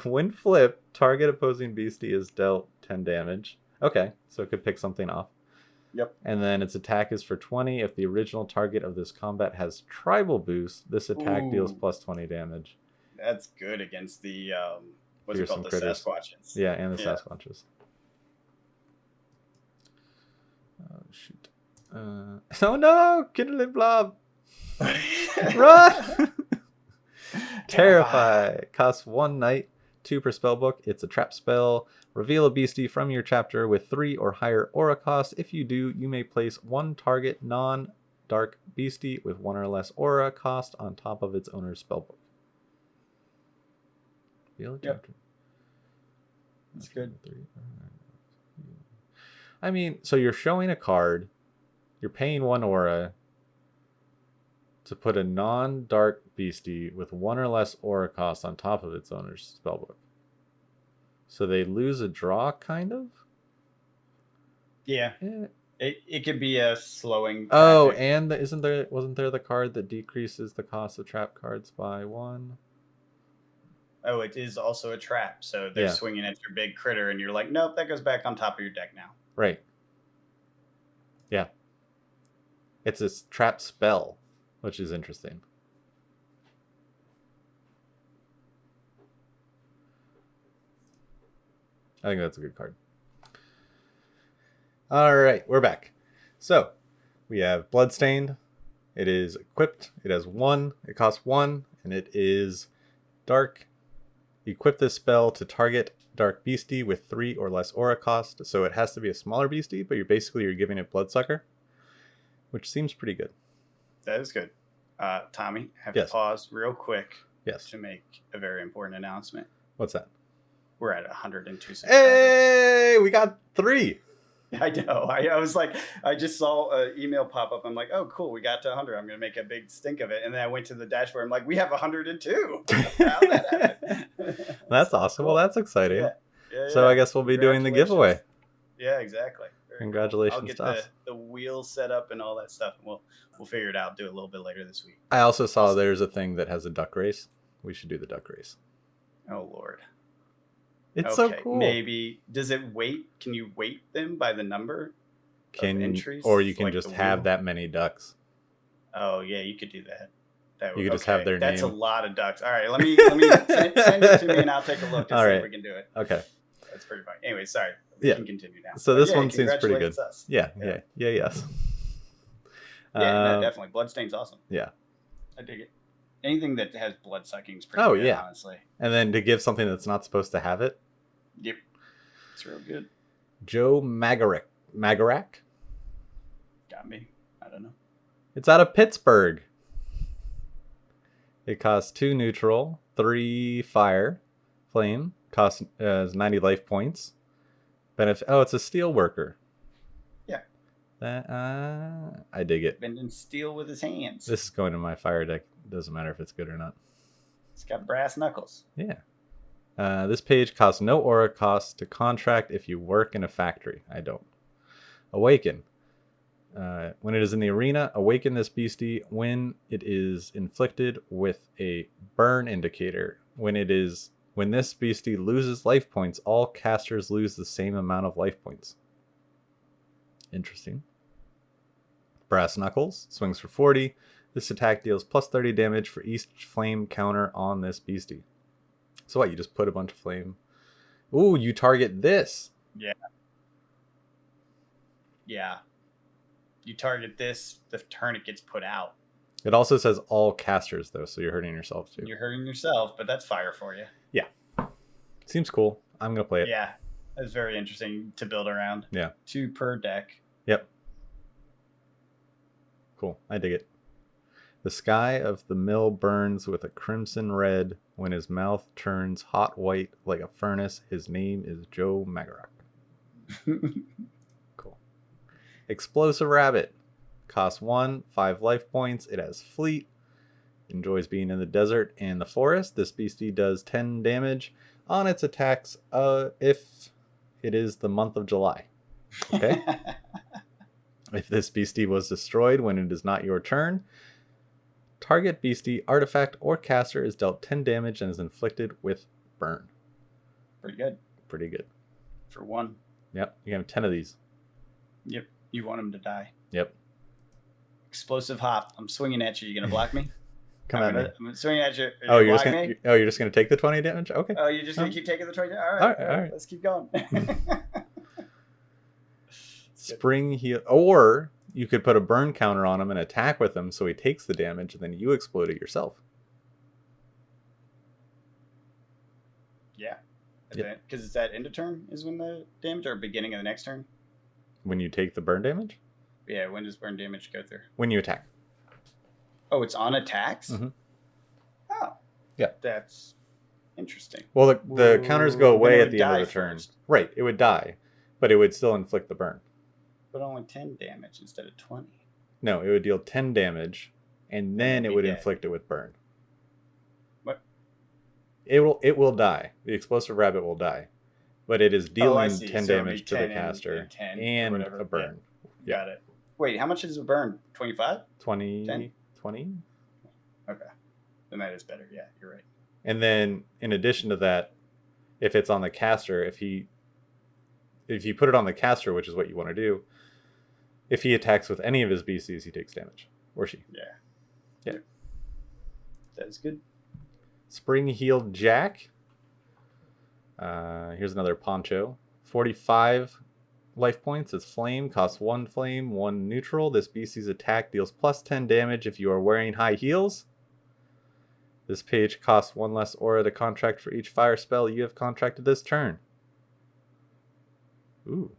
When flipped, target opposing beastie is dealt 10 damage. Okay, so it could pick something off. Yep. And then its attack is for 20. If the original target of this combat has tribal boost, this attack deals plus 20 damage. That's good against the what's Fearsome it called? The critters. Sasquatches. Yeah, and the Sasquatches. Oh, shoot. Oh no! Kindling Blob! Run! Terrify. Costs 1 night, 2 per spell book. It's a trap spell. Reveal a beastie from your chapter with 3 or higher aura cost. If you do, you may place 1 target non-dark beastie with 1 or less aura cost on top of its owner's spellbook. Reveal a chapter. That's good. I mean, so you're showing a card, you're paying 1 aura to put a non-dark beastie with 1 or less aura cost on top of its owner's spellbook. So they lose a draw, kind of? Yeah. It could be a slowing. Oh, tactic. and wasn't there the card that decreases the cost of trap cards by 1? Oh, it is also a trap. So they're swinging at your big critter, and you're like, nope, that goes back on top of your deck now. Right. Yeah. It's a trap spell, which is interesting. I think that's a good card. All right, we're back. So we have Bloodstained. It is equipped. It has 1. It costs 1, and it is dark. Equip this spell to target dark beastie with 3 or less aura cost. So it has to be a smaller beastie, but you're giving it Bloodsucker, which seems pretty good. That is good. Tommy, I have Yes. to pause real quick Yes. to make a very important announcement. What's that? We're at 102 subscribers. Hey, we got 3. I know. I was like, I just saw an email pop up. I'm like, oh, cool. We got to 100. I'm going to make a big stink of it. And then I went to the dashboard. I'm like, we have 102. How that happened? That's awesome. Cool. Well, that's exciting. Yeah. So I guess we'll be doing the giveaway. Yeah, exactly. Very Congratulations cool. I'll get to us. the wheels set up and all that stuff. And we'll figure it out. Do it a little bit later this week. I also saw there's a thing that has a duck race. We should do the duck race. Oh, Lord. It's so cool. Maybe. Does it weight? Can you weight them by the number of entries? Or you can Like just the have wheel? that many ducks. Oh, yeah, you could do that. You could just have their That's name. a lot of ducks. All right, let me send it to me and I'll take a look and All see right. if we can do it. Okay. That's pretty fun. Anyway, sorry. We can continue now. So But this one seems pretty good. congratulations us. Yes. No, definitely. Bloodstain's awesome. Yeah. I dig it. Anything that has blood sucking is pretty good, honestly. And then to give something that's not supposed to have it. Yep. It's real good. Joe Magarak. Got me. I don't know. It's out of Pittsburgh. It costs 2 neutral, 3 fire, flame. Costs 90 life points. Benefit. Oh, it's a steel worker. Yeah. I dig it. Bending steel with his hands. This is going to my fire deck. Doesn't matter if it's good or not. It's got brass knuckles. Yeah. This page costs no aura cost to contract if you work in a factory. I don't. Awaken. When it is in the arena, awaken this beastie when it is inflicted with a burn indicator. When this beastie loses life points, all casters lose the same amount of life points. Interesting. Brass Knuckles swings for 40. This attack deals plus 30 damage for each flame counter on this beastie. So what? You just put a bunch of flame. Ooh, you target this. Yeah. Yeah. You target this, the turn it gets put out. It also says all casters, though, so you're hurting yourself, too. You're hurting yourself, but that's fire for you. Yeah. Seems cool. I'm going to play it. Yeah. That's very interesting to build around. Yeah. 2 per deck. Yep. Cool. I dig it. The sky of the mill burns with a crimson red. When his mouth turns hot white like a furnace, his name is Joe Magarak. Cool. Explosive Rabbit. Costs 1, 5 life points. It has fleet. Enjoys being in the desert and the forest. This beastie does 10 damage on its attacks if it is the month of July. Okay? If this beastie was destroyed when it is not your turn, target beastie, artifact, or caster is dealt 10 damage and is inflicted with burn. Pretty good. Pretty good. For 1. Yep. You have 10 of these. Yep. You want him to die. Yep. Explosive Hop. I'm swinging at you. You going to block me? Come at me. I'm swinging at you. Oh, you're just gonna take the 20 damage? Okay. Oh, you're just going to keep taking the 20 damage? All right. Let's keep going. Spring Heal. Or you could put a burn counter on him and attack with him so he takes the damage and then you explode it yourself. Yeah. Yep. Because it's at end of turn is when the damage, or beginning of the next turn? When you take the burn damage? Yeah, when does burn damage go through? When you attack. Oh, it's on attacks? Mm-hmm. Oh. Yeah. That's interesting. Well, the counters go away at the end of the turn. First. Right. It would die, but it would still inflict the burn. But only 10 damage instead of 20. No, it would deal 10 damage, and then it would inflict it with burn. What? It will die. The Explosive Rabbit will die. But it is dealing 10 damage to the caster and a burn. Yeah. Got it. Wait, how much is a burn? 25? 20? 10? 20? Okay. Then that is better. Yeah, you're right. And then, in addition to that, if it's on the caster, if you put it on the caster, which is what you want to do, if he attacks with any of his beasties, he takes damage. Or she. Yeah. That is good. Spring Healed Jack. Here's another poncho. 45 life points. It's flame. Costs 1 flame, 1 neutral. This beastie's attack deals plus 10 damage if you are wearing high heels. This page costs 1 less aura to contract for each fire spell you have contracted this turn. Ooh.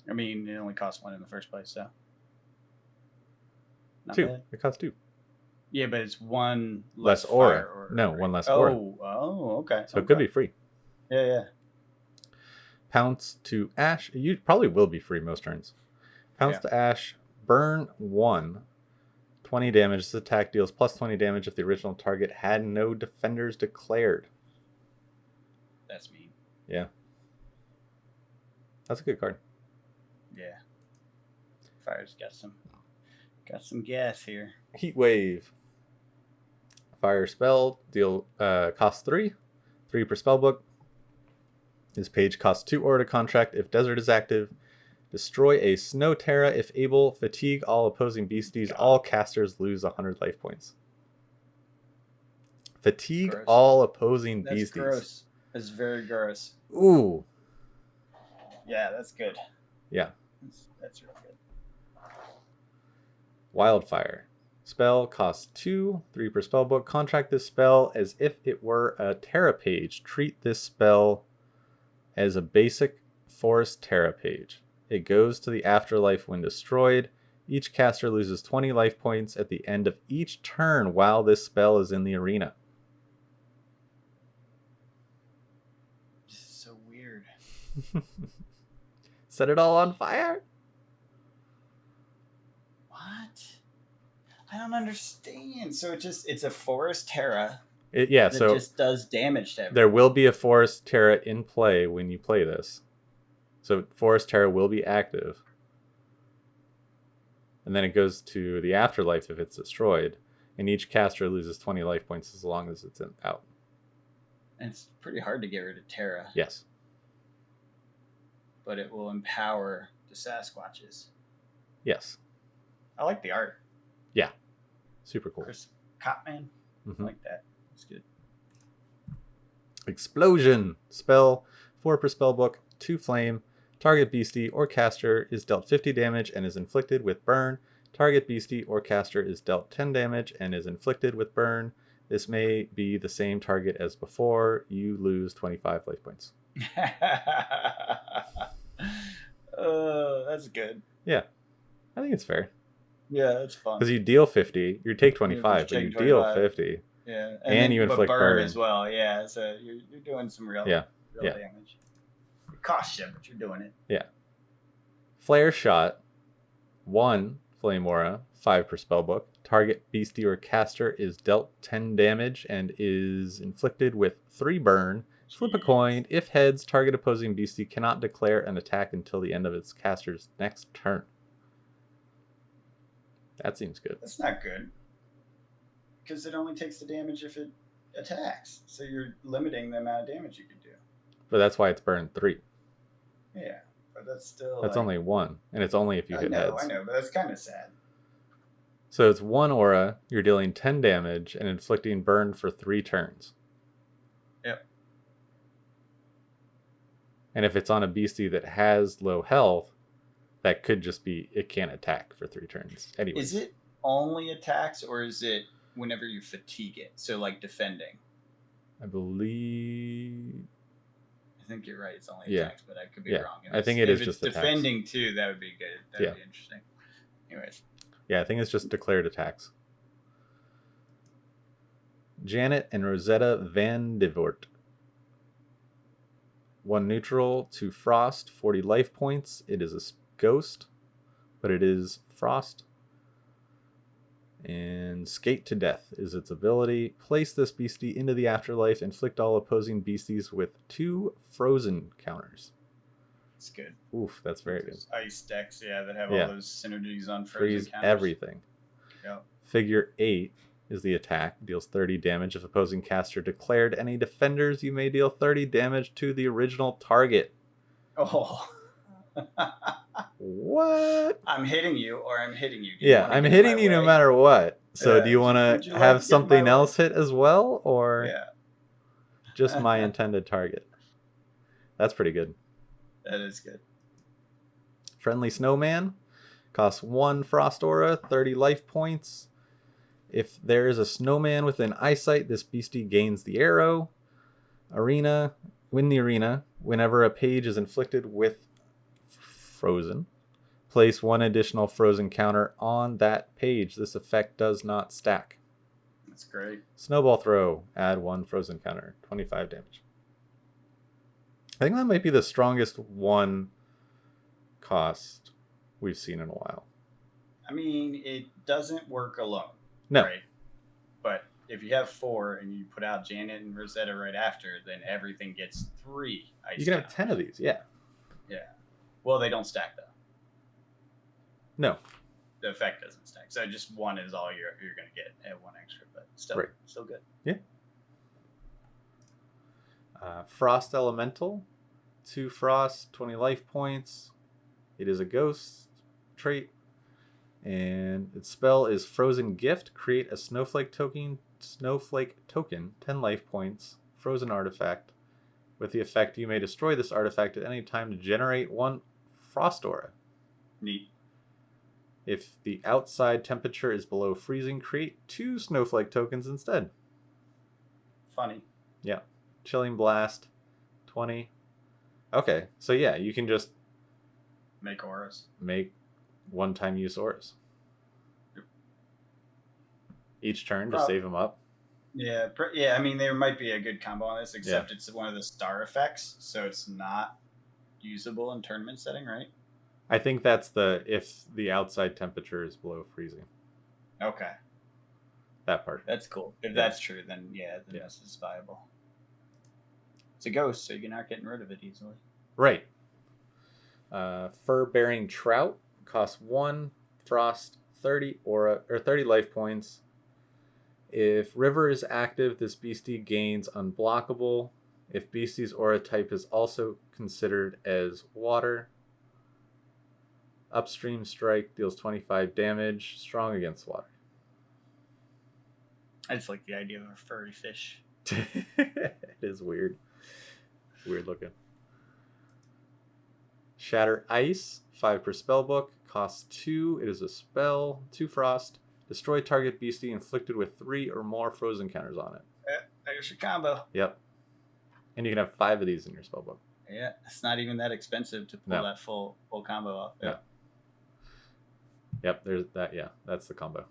I mean, it only costs 1 in the first place, so. Not 2. bad. It costs 2. Yeah, but it's 1 less aura. No, 1 less aura. Oh, okay. So it could be free. Yeah. Pounce to Ash. You probably will be free most turns. Pounce to Ash. Burn 1. 20 damage. This attack deals plus 20 damage if the original target had no defenders declared. That's mean. Yeah. That's a good card. Yeah. Fire's got some gas here. Heat Wave. Fire Spell. Deal costs 3. 3 per spell book. This page costs 2 aura to contract if Desert is active. Destroy a Snow Terra if able. Fatigue all opposing beasties. All casters lose 100 life points. Fatigue all opposing beasties. That's gross. That's very gross. Ooh. Yeah, that's good. Yeah. That's real good. Wildfire. Spell costs 2, 3 per spell book. Contract this spell as if it were a Terra page. Treat this spell as a basic Forest Terra page. It goes to the afterlife when destroyed. Each caster loses 20 life points at the end of each turn while this spell is in the arena. This is so weird. Set it all on fire? What? I don't understand. So it's a Forest Terra That that just does damage to everything. There will be a Forest Terra in play when you play this. So Forest Terra will be active. And then it goes to the afterlife if it's destroyed. And each caster loses 20 life points as long as it's out. And it's pretty hard to get rid of Terra. Yes. But it will empower the Sasquatches. Yes. I like the art. Yeah. Super cool. Chris Copman. Mm-hmm. I like that. It's good. Explosion. Spell. 4 per spell book. 2 flame. Target beastie or caster is dealt 50 damage and is inflicted with burn. Target beastie or caster is dealt 10 damage and is inflicted with burn. This may be the same target as before. You lose 25 life points. That's good. Yeah. I think it's fair. Yeah, that's fun. Because you deal 50. You take 25, but you deal 50. Yeah. And you inflict burn as well. Yeah, so you're doing some real damage. It costs you, but you're doing it. Yeah. Flare shot. 1 flame aura. 5 per spellbook. Target beastie or caster is dealt 10 damage and is inflicted with 3 burn. Flip a coin. If heads, target opposing beastie cannot declare an attack until the end of its caster's next turn. That seems good. That's not good. Because it only takes the damage if it attacks. So you're limiting the amount of damage you can do. But that's why it's burn 3. Yeah, but that's still... That's only 1. And it's only if you hit heads. I know, but that's kind of sad. So it's 1 aura. You're dealing 10 damage and inflicting burn for 3 turns. Yep. And if it's on a beastie that has low health, that could just be, it can't attack for 3 turns. Anyway. Is it only attacks or is it whenever you fatigue it? So like defending? I believe... I think you're right. It's only attacks, but I could be wrong. I think it is just attacks. Defending too, that would be good. That would be interesting. Anyways. Yeah, I think it's just declared attacks. Janet and Rosetta Van Divort. 1 neutral, 2 frost, 40 life points. It is a ghost, but it is frost. And skate to death is its ability. Place this beastie into the afterlife. Inflict all opposing beasties with 2 frozen counters. That's good. Oof, that's very good. Ice decks, that have all those synergies on frozen Freeze counters. everything. Yep. Figure 8 is the attack. Deals 30 damage. If opposing caster declared any defenders, you may deal 30 damage to the original target. Oh. What? I'm hitting you or I'm hitting you. I'm hitting you no matter what. So do you want to have something else hit as well, or just my intended target? That's pretty good. That is good. Friendly Snowman. Costs 1 Frost Aura, 30 life points. If there is a snowman within eyesight, this beastie gains the arrow. Win the arena. Whenever a page is inflicted with frozen, place 1 additional frozen counter on that page. This effect does not stack. That's great. Snowball throw. Add 1 frozen counter. 25 damage. I think that might be the strongest 1 cost we've seen in a while. I mean, it doesn't work alone. No. Right? But if you have 4 and you put out Janet and Rosetta right after, then everything gets 3 ice You can have counters. 10 of these, yeah. Yeah. Well, they don't stack, though. No. The effect doesn't stack. So just 1 is all you're going to get at 1 extra, but still good. Yeah. Frost Elemental. 2 frost, 20 life points. It is a ghost trait. And its spell is Frozen Gift. Create a snowflake token, 10 life points, frozen artifact. With the effect, you may destroy this artifact at any time to generate 1 frost aura. Neat. If the outside temperature is below freezing, create 2 snowflake tokens instead. Funny. Yeah. Chilling Blast, 20. Okay, so yeah, you can just make auras. Make one-time use auras. Each turn to save them up. Yeah, yeah. I mean, there might be a good combo on this, except it's one of the star effects, so it's not usable in tournament setting, right? I think that's if the outside temperature is below freezing. Okay. That part. That's cool. If that's true, then this is viable. It's a ghost, so you're not getting rid of it easily. Right. Bearing Trout costs 1 frost, 30 aura, or 30 life points. If River is active, this beastie gains unblockable. If beastie's aura type is also considered as water, Upstream Strike deals 25 damage, strong against water. I just like the idea of a furry fish. It is weird. It's weird looking. Shatter Ice, 5 per spellbook, costs 2. It is a spell, 2 frost. Destroy target beastie inflicted with 3 or more frozen counters on it. There's your combo. Yep. And you can have 5 of these in your spellbook. Yeah, it's not even that expensive to pull that full combo off. Yeah. Yep, there's that. Yeah, that's the combo.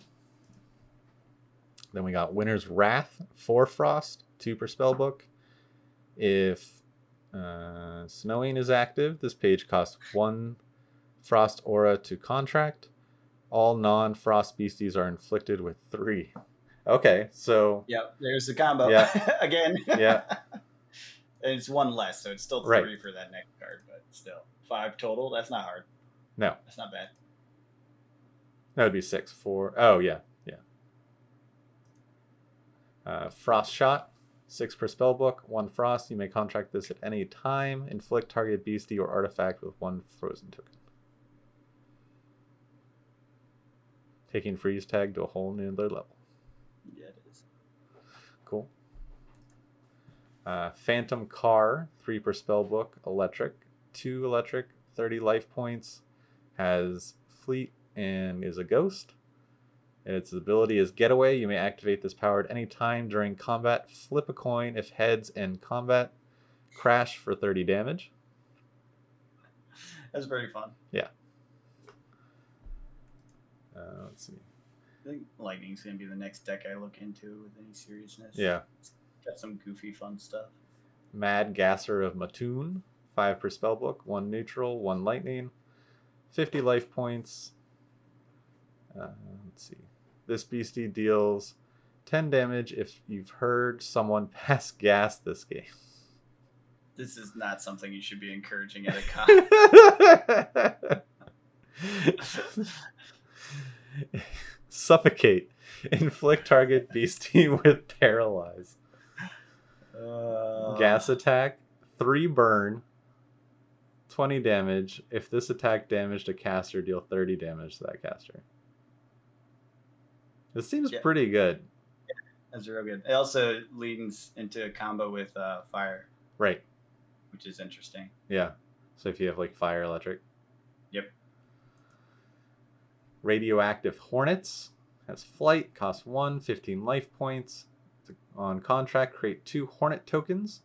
Then we got Winter's Wrath, 4 frost, 2 per spellbook. If Snowing is active, this page costs 1 frost aura to contract. All non-frost beasties are inflicted with 3. Okay, so... Yep, there's the combo. Yeah. Again. Yeah. And it's 1 less, so it's still 3 for that next card, but still. 5 total, that's not hard. No. That's not bad. That would be 6. 4. Oh, yeah. Frost Shot, 6 per spellbook, 1 frost. You may contract this at any time. Inflict target beastie or artifact with 1 frozen token. Taking freeze tag to a whole new level. Yeah, it is. Cool. Phantom Car, 3 per spellbook, electric, 2 electric, 30 life points, has fleet and is a ghost. Its ability is Getaway. You may activate this power at any time during combat. Flip a coin if heads and combat. Crash for 30 damage. That's very fun. Yeah. Let's see. I think Lightning's going to be the next deck I look into with any seriousness. Yeah. It's got some goofy fun stuff. Mad Gasser of Mattoon, 5 per spellbook, 1 neutral, 1 lightning, 50 life points. Let's see. This beastie deals 10 damage if you've heard someone pass gas this game. This is not something you should be encouraging at a con. Suffocate. Inflict target beastie with paralyze. Gas attack, 3 burn, 20 damage. If this attack damaged a caster, deal 30 damage to that caster. This seems pretty good. Yeah, that's real good. It also leads into a combo with fire. Right. Which is interesting. Yeah. So if you have like fire, electric. Yep. Radioactive Hornets has flight, costs 1, 15 life points. On contract, create 2 Hornet tokens.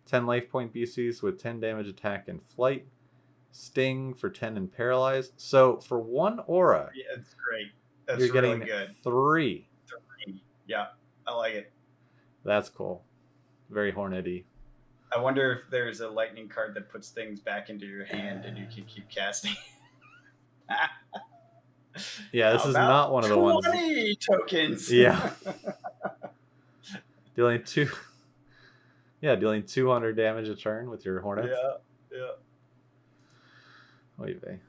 10 life point beasties with 10 damage attack and flight. Sting for 10 and paralyze. So for 1 aura, yeah, it's great. That's you're getting really good. 3. Yeah, I like it. That's cool. Very Hornety. I wonder if there's a lightning card that puts things back into your hand and you can keep casting. Yeah, this is not one of the 20 ones. 20 tokens. Yeah. Dealing 200 damage a turn with your Hornets. Yeah. Oy vey.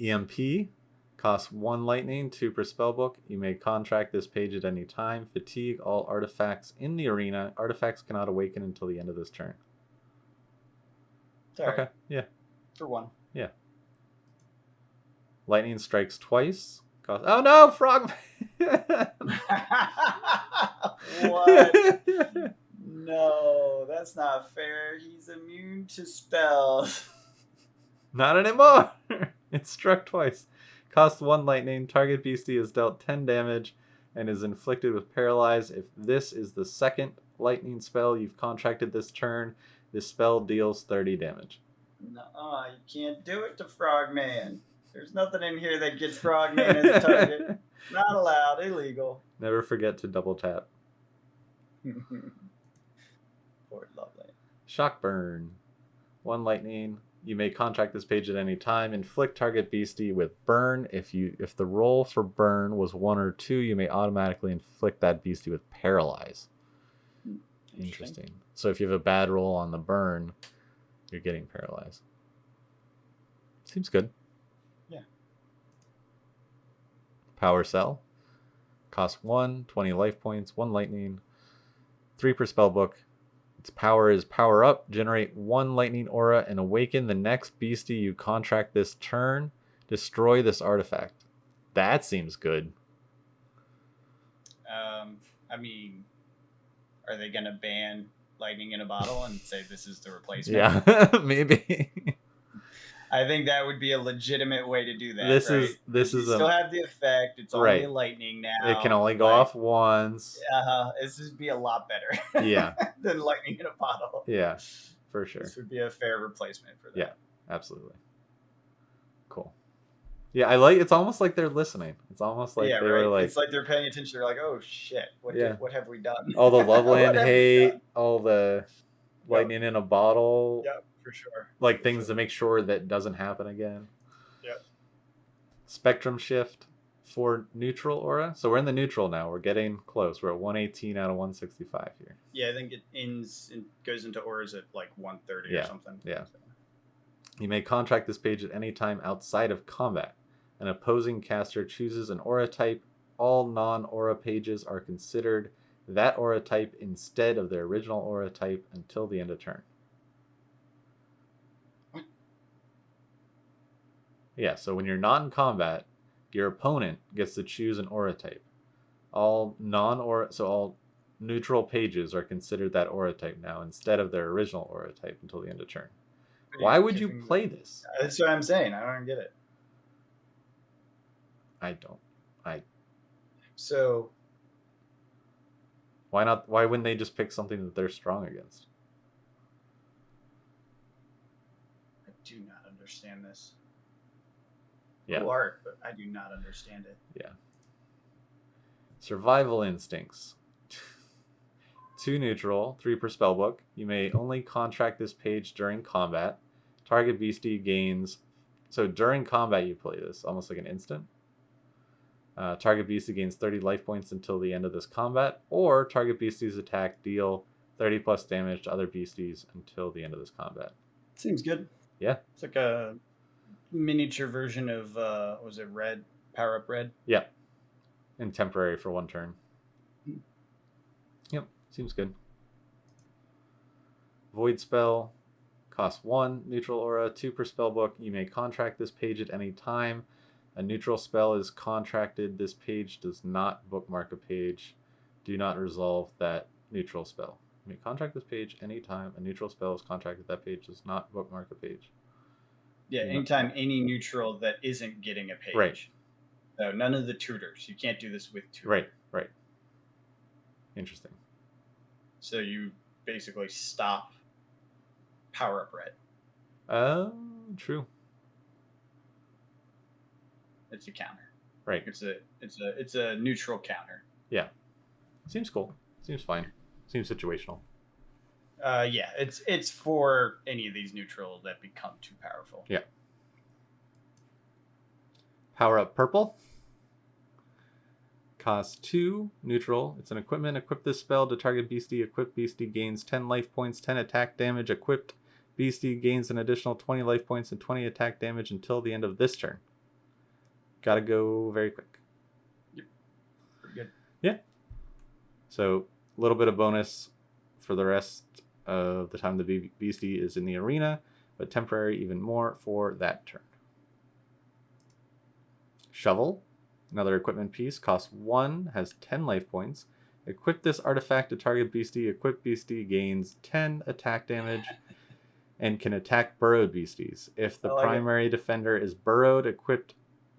EMP costs 1 lightning, 2 per spellbook. You may contract this page at any time. Fatigue all artifacts in the arena. Artifacts cannot awaken until the end of this turn. Sorry. Okay, yeah. For 1. Yeah. Lightning strikes twice. Oh no, Frog! What? No, that's not fair. He's immune to spells. Not anymore. It's struck twice. Costs 1 lightning. Target beastie is dealt 10 damage and is inflicted with paralyze. If this is the second lightning spell you've contracted this turn, this spell deals 30 damage. No, you can't do it to Frogman. There's nothing in here that gets Frogman as a target. Not allowed. Illegal. Never forget to double tap. Poor lovely. Shock burn. 1 lightning. You may contract this page at any time. Inflict target beastie with burn. If the roll for burn was 1 or 2, you may automatically inflict that beastie with paralyze. Interesting. So if you have a bad roll on the burn, you're getting paralyzed. Seems good. Yeah. Power cell. Costs 1, 20 life points, 1 lightning, 3 per spell book. Its power is power up, generate 1 lightning aura, and awaken the next beastie you contract this turn. Destroy this artifact. That seems good. I mean, are they going to ban lightning in a bottle and say this is the replacement? Yeah, maybe. I think that would be a legitimate way to do that. This right? is you still have the effect. It's only lightning now. It can only go off once. This would be a lot better. Yeah. Than lightning in a bottle. Yeah, for sure. This would be a fair replacement for that. Yeah, absolutely. Cool. Yeah, I like. It's almost like they're listening. It's almost like they were like. It's like they're paying attention. They're like, "Oh shit, what have we done?" All the Loveland hate, all the lightning in a bottle. Yep, for sure. Like things to make sure that doesn't happen again. Yep. Spectrum shift for neutral aura. So we're in the neutral now. We're getting close. We're at 118 out of 165 here. Yeah, I think it goes into auras at like 130 or something. Yeah. So. You may contract this page at any time outside of combat. An opposing caster chooses an aura type. All non-aura pages are considered that aura type instead of their original aura type until the end of turn. What? Yeah, so when you're not in combat, your opponent gets to choose an aura type. All neutral pages are considered that aura type now instead of their original aura type until the end of turn. Why would you play this? That's what I'm saying. I don't get it. I don't. So why not? Why wouldn't they just pick something that they're strong against? I do not understand this. Yeah. Cool art, but I do not understand it. Yeah. Survival instincts. 2 neutral, 3 per spellbook. You may only contract this page during combat. Target beastie gains. So during combat, you play this almost like an instant. Target beastie gains 30 life points until the end of this combat, or target beastie's attack deal 30 plus damage to other beasties until the end of this combat. Seems good. Yeah. It's like a miniature version of, was it Red? Power Up Red? Yeah. And temporary for 1 turn. Yep. Seems good. Void spell. Costs 1 neutral aura, 2 per spellbook. You may contract this page at any time. A neutral spell is contracted. This page does not bookmark a page. Do not resolve that neutral spell. You may contract this page anytime a neutral spell is contracted. That page does not bookmark a page. Yeah, anytime any neutral that isn't getting a page. Right. So none of the tutors. You can't do this with tutors. Right. Interesting. So you basically stop Power Up Red. Oh, true. It's a counter. Right. It's a neutral counter. Yeah. Seems cool. Seems fine. Seems situational. Yeah, it's for any of these neutral that become too powerful. Yeah. Power Up Purple. Costs 2 neutral. It's an equipment. Equip this spell to target beastie. Equipped beastie gains 10 life points, 10 attack damage. Equipped beastie gains an additional 20 life points and 20 attack damage until the end of this turn. Gotta go very quick. Yep. Pretty good. Yeah. So a little bit of bonus for the rest of the time the beastie is in the arena, but temporary even more for that turn. Shovel. Another equipment piece. Costs 1. Has 10 life points. Equip this artifact to target beastie. Equip beastie gains 10 attack damage and can attack burrowed beasties. If the primary defender is burrowed, equipped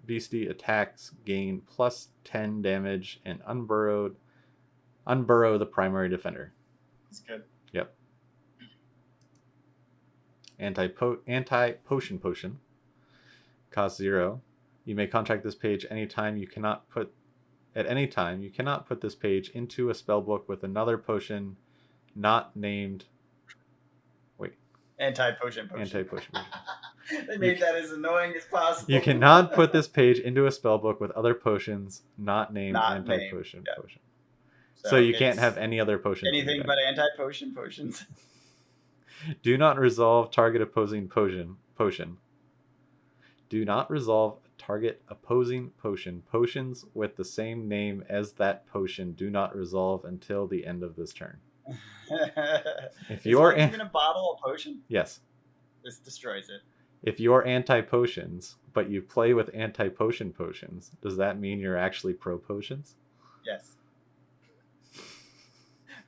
beastie attacks gain plus 10 damage and unburrow the primary defender. That's good. Yep. Anti-potion potion. Cost 0. You may contract this page anytime. You cannot put this page into a spellbook with another potion not named. Wait. Anti-potion potion. Anti-potion potion. They made that as annoying as possible. You cannot put this page into a spellbook with other potions not named anti-potion potion. So you can't have any other potions. Anything but anti-potion potions. Do not resolve target opposing potion. Do not resolve target opposing potion. Potions with the same name as that potion do not resolve until the end of this turn. If you're even a bottle of potion? Yes. This destroys it. If you're anti-potions, but you play with anti-potion potions, does that mean you're actually pro-potions? Yes.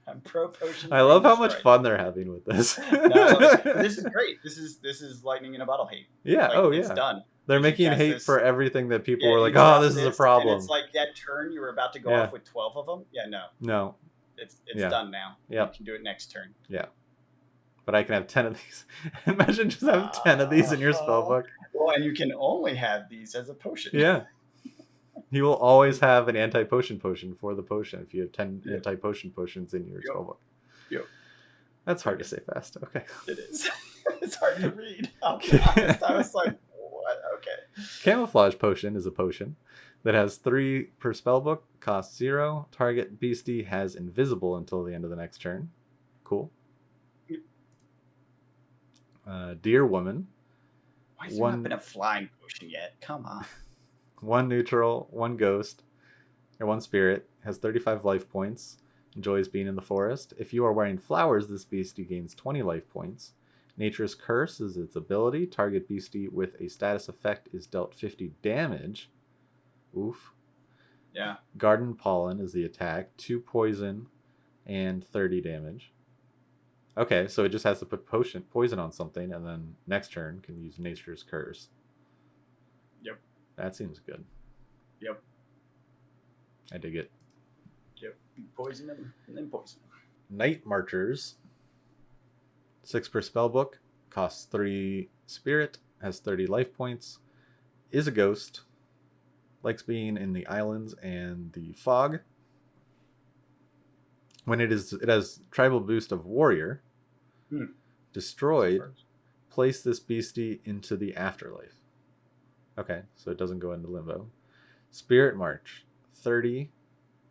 I'm pro-potion. I love how much fun they're having with this. This is great. This is lightning in a bottle hate. Yeah, It's done. They're making hate for everything that people were like, oh, this is a problem. And it's like that turn you were about to go off with 12 of them. Yeah, no. No. It's done now. Yeah. You can do it next turn. Yeah. But I can have 10 of these. Imagine just having 10 of these in your spellbook. Well, and you can only have these as a potion. Yeah. You will always have an anti-potion potion for the potion if you have 10 anti-potion potions in your spellbook. Yep. That's hard to say fast. Okay. It is. It's hard to read. I'll be honest. I was like, what? Okay. Camouflage Potion is a potion that has 3 per spellbook, costs 0. Target beastie has invisible until the end of the next turn. Cool. Deer Woman. Why has there not been a flying potion yet? Come on. 1 neutral, 1 ghost, or 1 spirit, has 35 life points, enjoys being in the forest. If you are wearing flowers, this beastie gains 20 life points. Nature's Curse is its ability. Target beastie with a status effect is dealt 50 damage. Oof. Yeah. Garden Pollen is the attack. 2 poison and 30 damage. Okay, so it just has to put poison on something, and then next turn can use Nature's Curse. Yep. That seems good. Yep. I dig it. Yep. Poison them, and then poison them. Night Marchers. 6 per spellbook. Costs 3 spirit. Has 30 life points. Is a ghost. Likes being in the islands and the fog. When it has tribal boost of warrior. Destroyed. Place this beastie into the afterlife. Okay, so it doesn't go into limbo. Spirit March. 30.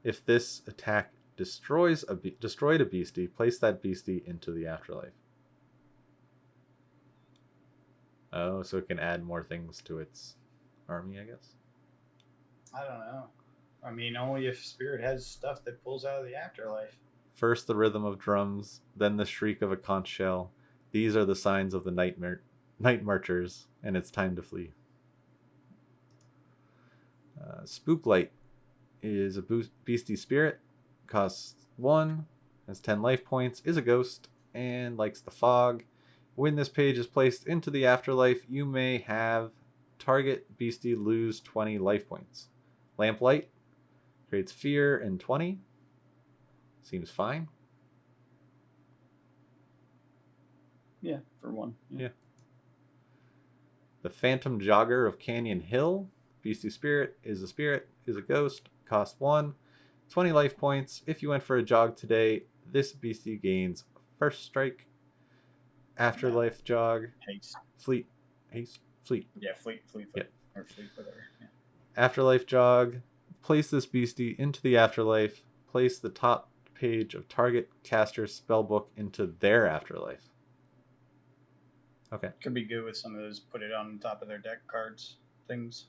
If this attack destroyed a beastie, place that beastie into the afterlife. Oh, so it can add more things to its army, I guess. I don't know. I mean, only if Spirit has stuff that pulls out of the afterlife. First the rhythm of drums, then the shriek of a conch shell. These are the signs of the night marchers, and it's time to flee. Spooklight is a beastie spirit, costs 1, has 10 life points, is a ghost, and likes the fog. When this page is placed into the afterlife, you may have target beastie lose 20 life points. Lamplight creates fear and 20. Seems fine. Yeah, for 1. Yeah. The Phantom Jogger of Canyon Hill. Beastie Spirit, is a ghost, cost 1. 20 life points. If you went for a jog today, this beastie gains first strike. Afterlife jog. Haste. Fleet. Haste. Fleet. Yeah, fleet. Yeah. Or fleet, whatever. Yeah. Afterlife jog. Place this beastie into the afterlife. Place the top page of target caster's spellbook into their afterlife. Okay. Could be good with some of those put it on top of their deck cards things.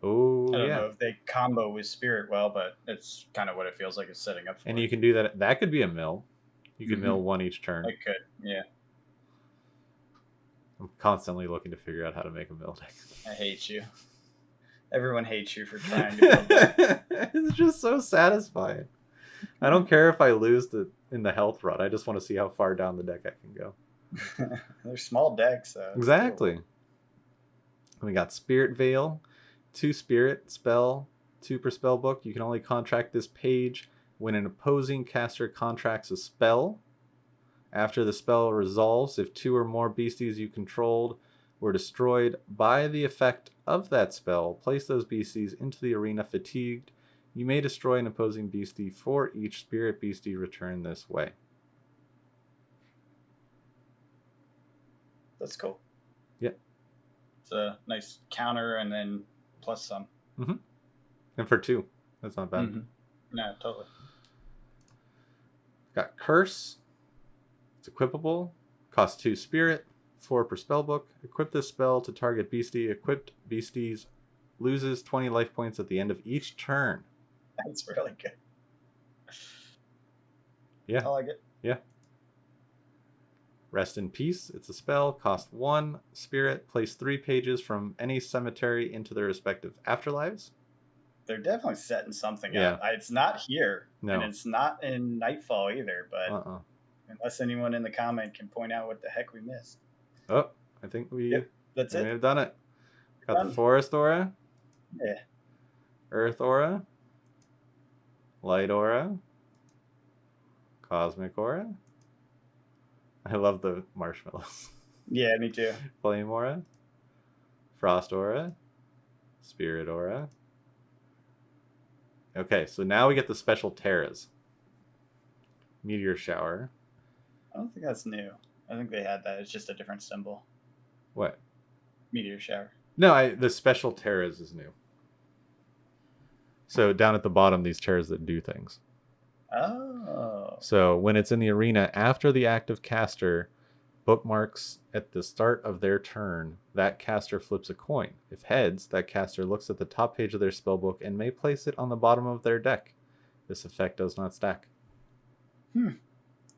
Oh, I don't know if they combo with Spirit well, but that's kind of what it feels like it's setting up for. And you can do that. That could be a mill. You could mill 1 each turn. It could, yeah. I'm constantly looking to figure out how to make a mill deck. I hate you. Everyone hates you for trying to build that. It's just so satisfying. I don't care if I lose in the health run. I just want to see how far down the deck I can go. They're small decks, so Exactly. We got Spirit Veil, 2 spirit spell, 2 per spell book. You can only contract this page when an opposing caster contracts a spell. After the spell resolves, if 2 or more beasties you controlled were destroyed by the effect of that spell, place those beasties into the arena fatigued. You may destroy an opposing beastie for each spirit beastie returned this way. That's cool. Yep. It's a nice counter and then plus some. Mm-hmm. And for 2. That's not bad. Mm-hmm. No, totally. Got Curse. It's equipable. Costs 2 spirit, 4 per spell book. Equip this spell to target beastie. Equipped beasties loses 20 life points at the end of each turn. That's really good. Yeah. I like it. Yeah. Rest in Peace. It's a spell. Cost 1 spirit. Place 3 pages from any cemetery into their respective afterlives. They're definitely setting something Yeah. up. It's not here. No. And it's not in Nightfall either, but Uh-uh. unless anyone in the comment can point out what the heck we missed. Oh, I think we That's may it. have done it. Got Done. the Forest Aura. Yeah. Earth Aura. Light Aura. Cosmic Aura. I love the marshmallows. Yeah, me too. Flame Aura. Frost Aura. Spirit Aura. Okay, so now we get the special Terras. Meteor Shower. I don't think that's new. I think they had that. It's just a different symbol. What? Meteor Shower. No, the special Terras is new. So down at the bottom, these Terras that do things. Oh. So when it's in the arena, after the active caster bookmarks at the start of their turn, that caster flips a coin. If heads, that caster looks at the top page of their spellbook and may place it on the bottom of their deck. This effect does not stack.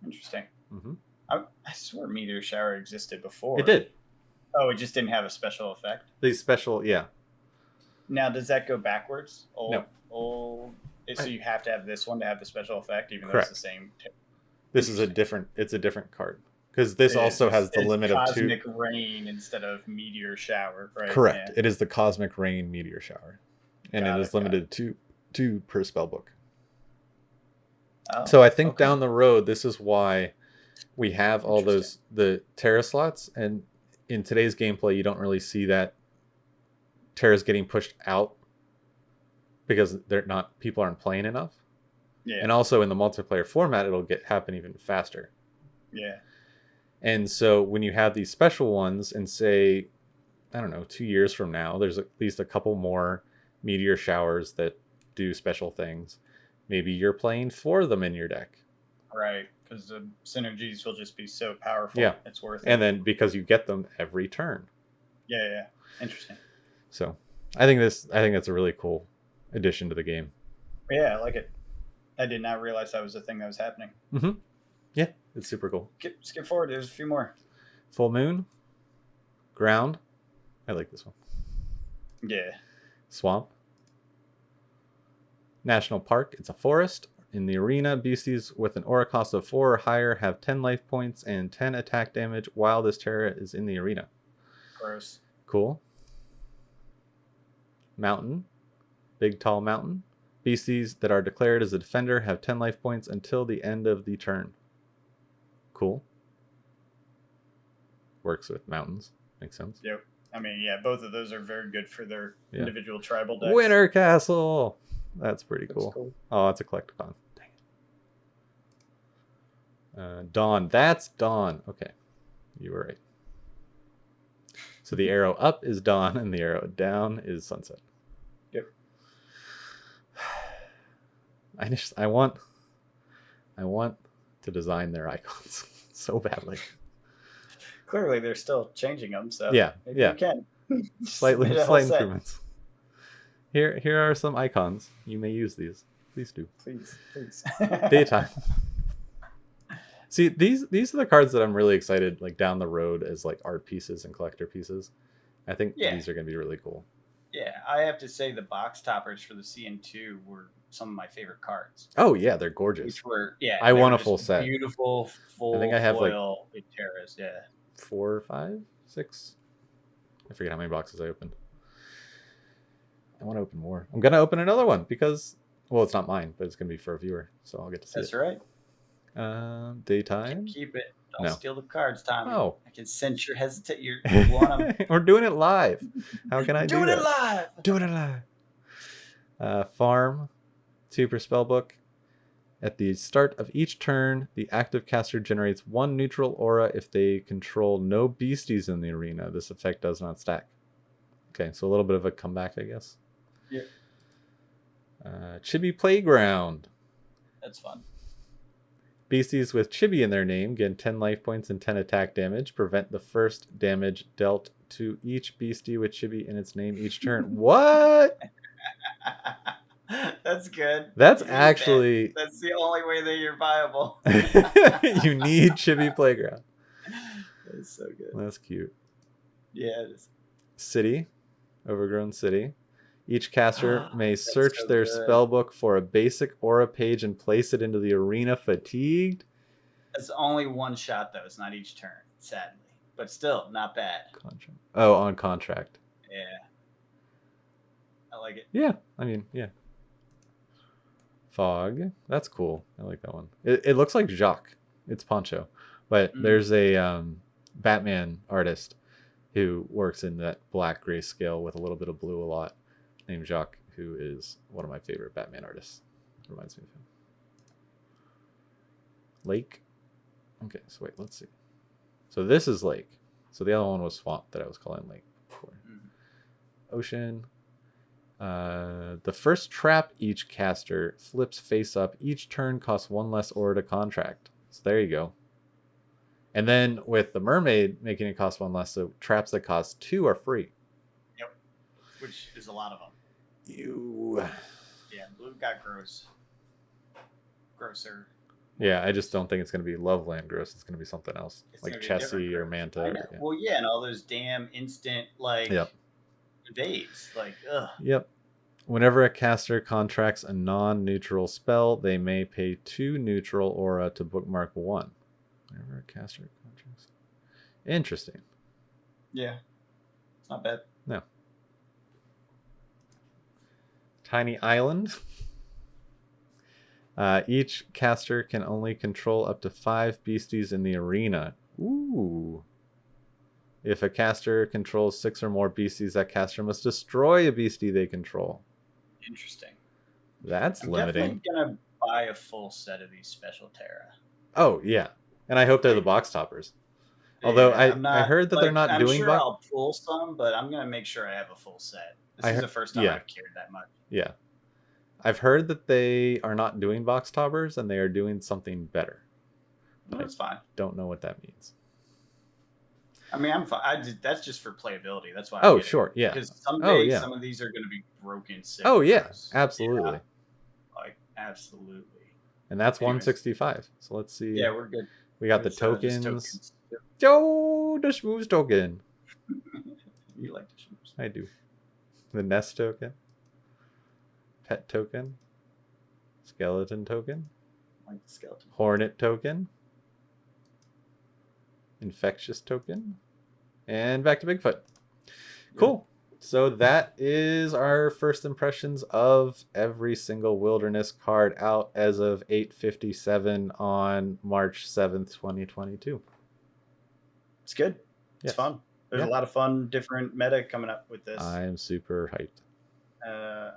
Interesting. Mm-hmm. I swear Meteor Shower existed before. It did. Oh, it just didn't have a special effect? These special, yeah. Now, does that go backwards? No. So you have to have this one to have the special effect, even though Correct. it's the same. This is it's a different card. Because this also has the limit of 2. Cosmic Rain instead of Meteor Shower, right? Correct. Yeah. It is the Cosmic Rain Meteor Shower. And it is limited to 2 per spellbook. Oh, So I think down the road, this is why we have all the Terra slots. And in today's gameplay, you don't really see that Terra's getting pushed out because people aren't playing enough. Yeah. And also in the multiplayer format, it'll happen even faster. Yeah. And so when you have these special ones and say, I don't know, 2 years from now, there's at least a couple more Meteor Showers that do special things. Maybe you're playing 4 of them in your deck. Right. Because the synergies will just be so powerful. Yeah. It's worth it. And then because you get them every turn. Yeah. Interesting. So I think that's a really cool addition to the game. Yeah, I like it. I did not realize that was a thing that was happening. Mm-hmm. Yeah, it's super cool. Skip forward. There's a few more. Full Moon. Ground. I like this one. Yeah. Swamp. National Park. It's a forest. In the arena, beasties with an aura cost of 4 or higher have 10 life points and 10 attack damage while this Terra is in the arena. Gross. Cool. Mountain. Big tall mountain. Beasties that are declared as a defender have 10 life points until the end of the turn. Cool. Works with mountains. Makes sense. Yep. I mean, yeah, both of those are very good for their individual tribal decks. Winter Castle. That's pretty cool. That's cool. Oh, it's a collectathon. Dang it. Dawn. That's Dawn. Okay. You were right. So the arrow up is dawn and the arrow down is sunset. Yep. I want to design their icons so badly. Clearly, they're still changing them, so Yeah, maybe yeah. you can. Slight Made a whole set. improvements. Here are some icons. You may use these. Please do. Please. Daytime. See, these are the cards that I'm really excited like down the road as like art pieces and collector pieces. I think these are going to be really cool. Yeah, I have to say the box toppers for the CN2 were some of my favorite cards. Oh yeah, they're gorgeous. Which were I they want were a full just set. beautiful full I think I have foil Terras. Yeah, 4, 5, 6. I forget how many boxes I opened. I want to open more. I'm gonna open another one because, well, it's not mine, but it's gonna be for a viewer, so I'll get to see that's it. right. Daytime. Keep it. Don't No. steal the cards, Tommy. Oh. I can sense your hesitate. You want them. We're doing it live. How can I do Doing that? it live. Doing it live. Farm. Super Spellbook. At the start of each turn, the active caster generates 1 neutral aura if they control no beasties in the arena. This effect does not stack. Okay, so a little bit of a comeback, I guess. Yeah. Chibi Playground. That's fun. Beasties with Chibi in their name gain 10 life points and 10 attack damage. Prevent the first damage dealt to each beastie with Chibi in its name each turn. What? That's good. That's actually... That's the only way that you're viable. You need Chibi Playground. That's so good. That's cute. Yeah, it is. City. Overgrown City. Each caster may search so their good. spellbook for a basic aura page and place it into the arena fatigued. That's only one shot, though. It's not each turn, sadly. But still, not bad. Contract. Oh, on contract. Yeah. I like it. Yeah, I mean, yeah. Fog. That's cool. I like that one. It looks like Jacques. It's Poncho. But there's a Batman artist who works in that black gray scale with a little bit of blue a lot, named Jacques, who is one of my favorite Batman artists. Reminds me of him. Lake. Okay, so wait, let's see. So this is Lake. So the other one was Swamp that I was calling Lake before. Ocean. The first trap each caster flips face up. Each turn costs 1 less aura to contract. So there you go. And then with the Mermaid making it cost 1 less, so traps that cost 2 are free. Yep. Which is a lot of them. Yeah, blue got grosser. Yeah, I just don't think it's going to be Loveland gross. It's going to be something else. It's like gonna be Chessie or Manta. Yeah. Well, yeah, and all those damn instant, evades. Ugh. Yep. Whenever a caster contracts a non-neutral spell, they may pay 2 neutral aura to bookmark 1. Whenever a caster contracts. Interesting. Yeah. It's not bad. No. Tiny Island. Each caster can only control up to 5 beasties in the arena. Ooh. If a caster controls 6 or more beasties, that caster must destroy a beastie they control. Interesting. That's limiting. I'm definitely going to buy a full set of these special Terra. Oh, yeah. And I hope they're the box toppers. Although I heard that they're not doing box. I'll pull some, but I'm going to make sure I have a full set. This is the first time I've cared that much. Yeah. I've heard that they are not doing box toppers and they are doing something better. Well, that's fine. Don't know what that means. I mean, I'm fine. That's just for playability. That's why. Oh, sure. Yeah. Because someday some of these are going to be broken. Oh, yeah. Absolutely. Yeah. Absolutely. And that's 165. So let's see. Yeah, we're good. We got the tokens. Yo, the Schmooze token. You like the Schmooze. I do. The Nest token. Pet token. Skeleton token. I like the skeleton. Hornet token. Infectious token. And back to Bigfoot. Cool. So that is our first impressions of every single Wilderness card out as of 8:57 on March 7th, 2022. It's good. It's fun. There's a lot of fun, different meta coming up with this. I am super hyped.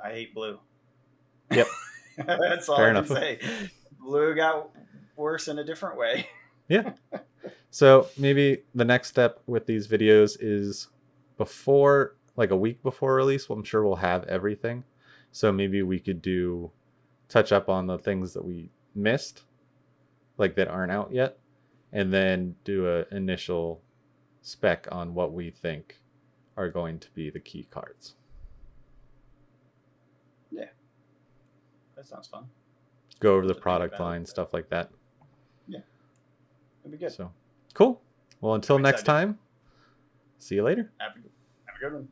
I hate blue. Yep. That's all I can say. Blue got worse in a different way. Yeah. So maybe the next step with these videos is before, like a week before release, I'm sure we'll have everything. So maybe we could touch up on the things that we missed, like that aren't out yet, and then do an initial spec on what we think are going to be the key cards. Yeah. That sounds fun. Go over the product line, stuff like that. Yeah. That'd be good. So, cool. Well, until next time, see you later. Have a good one.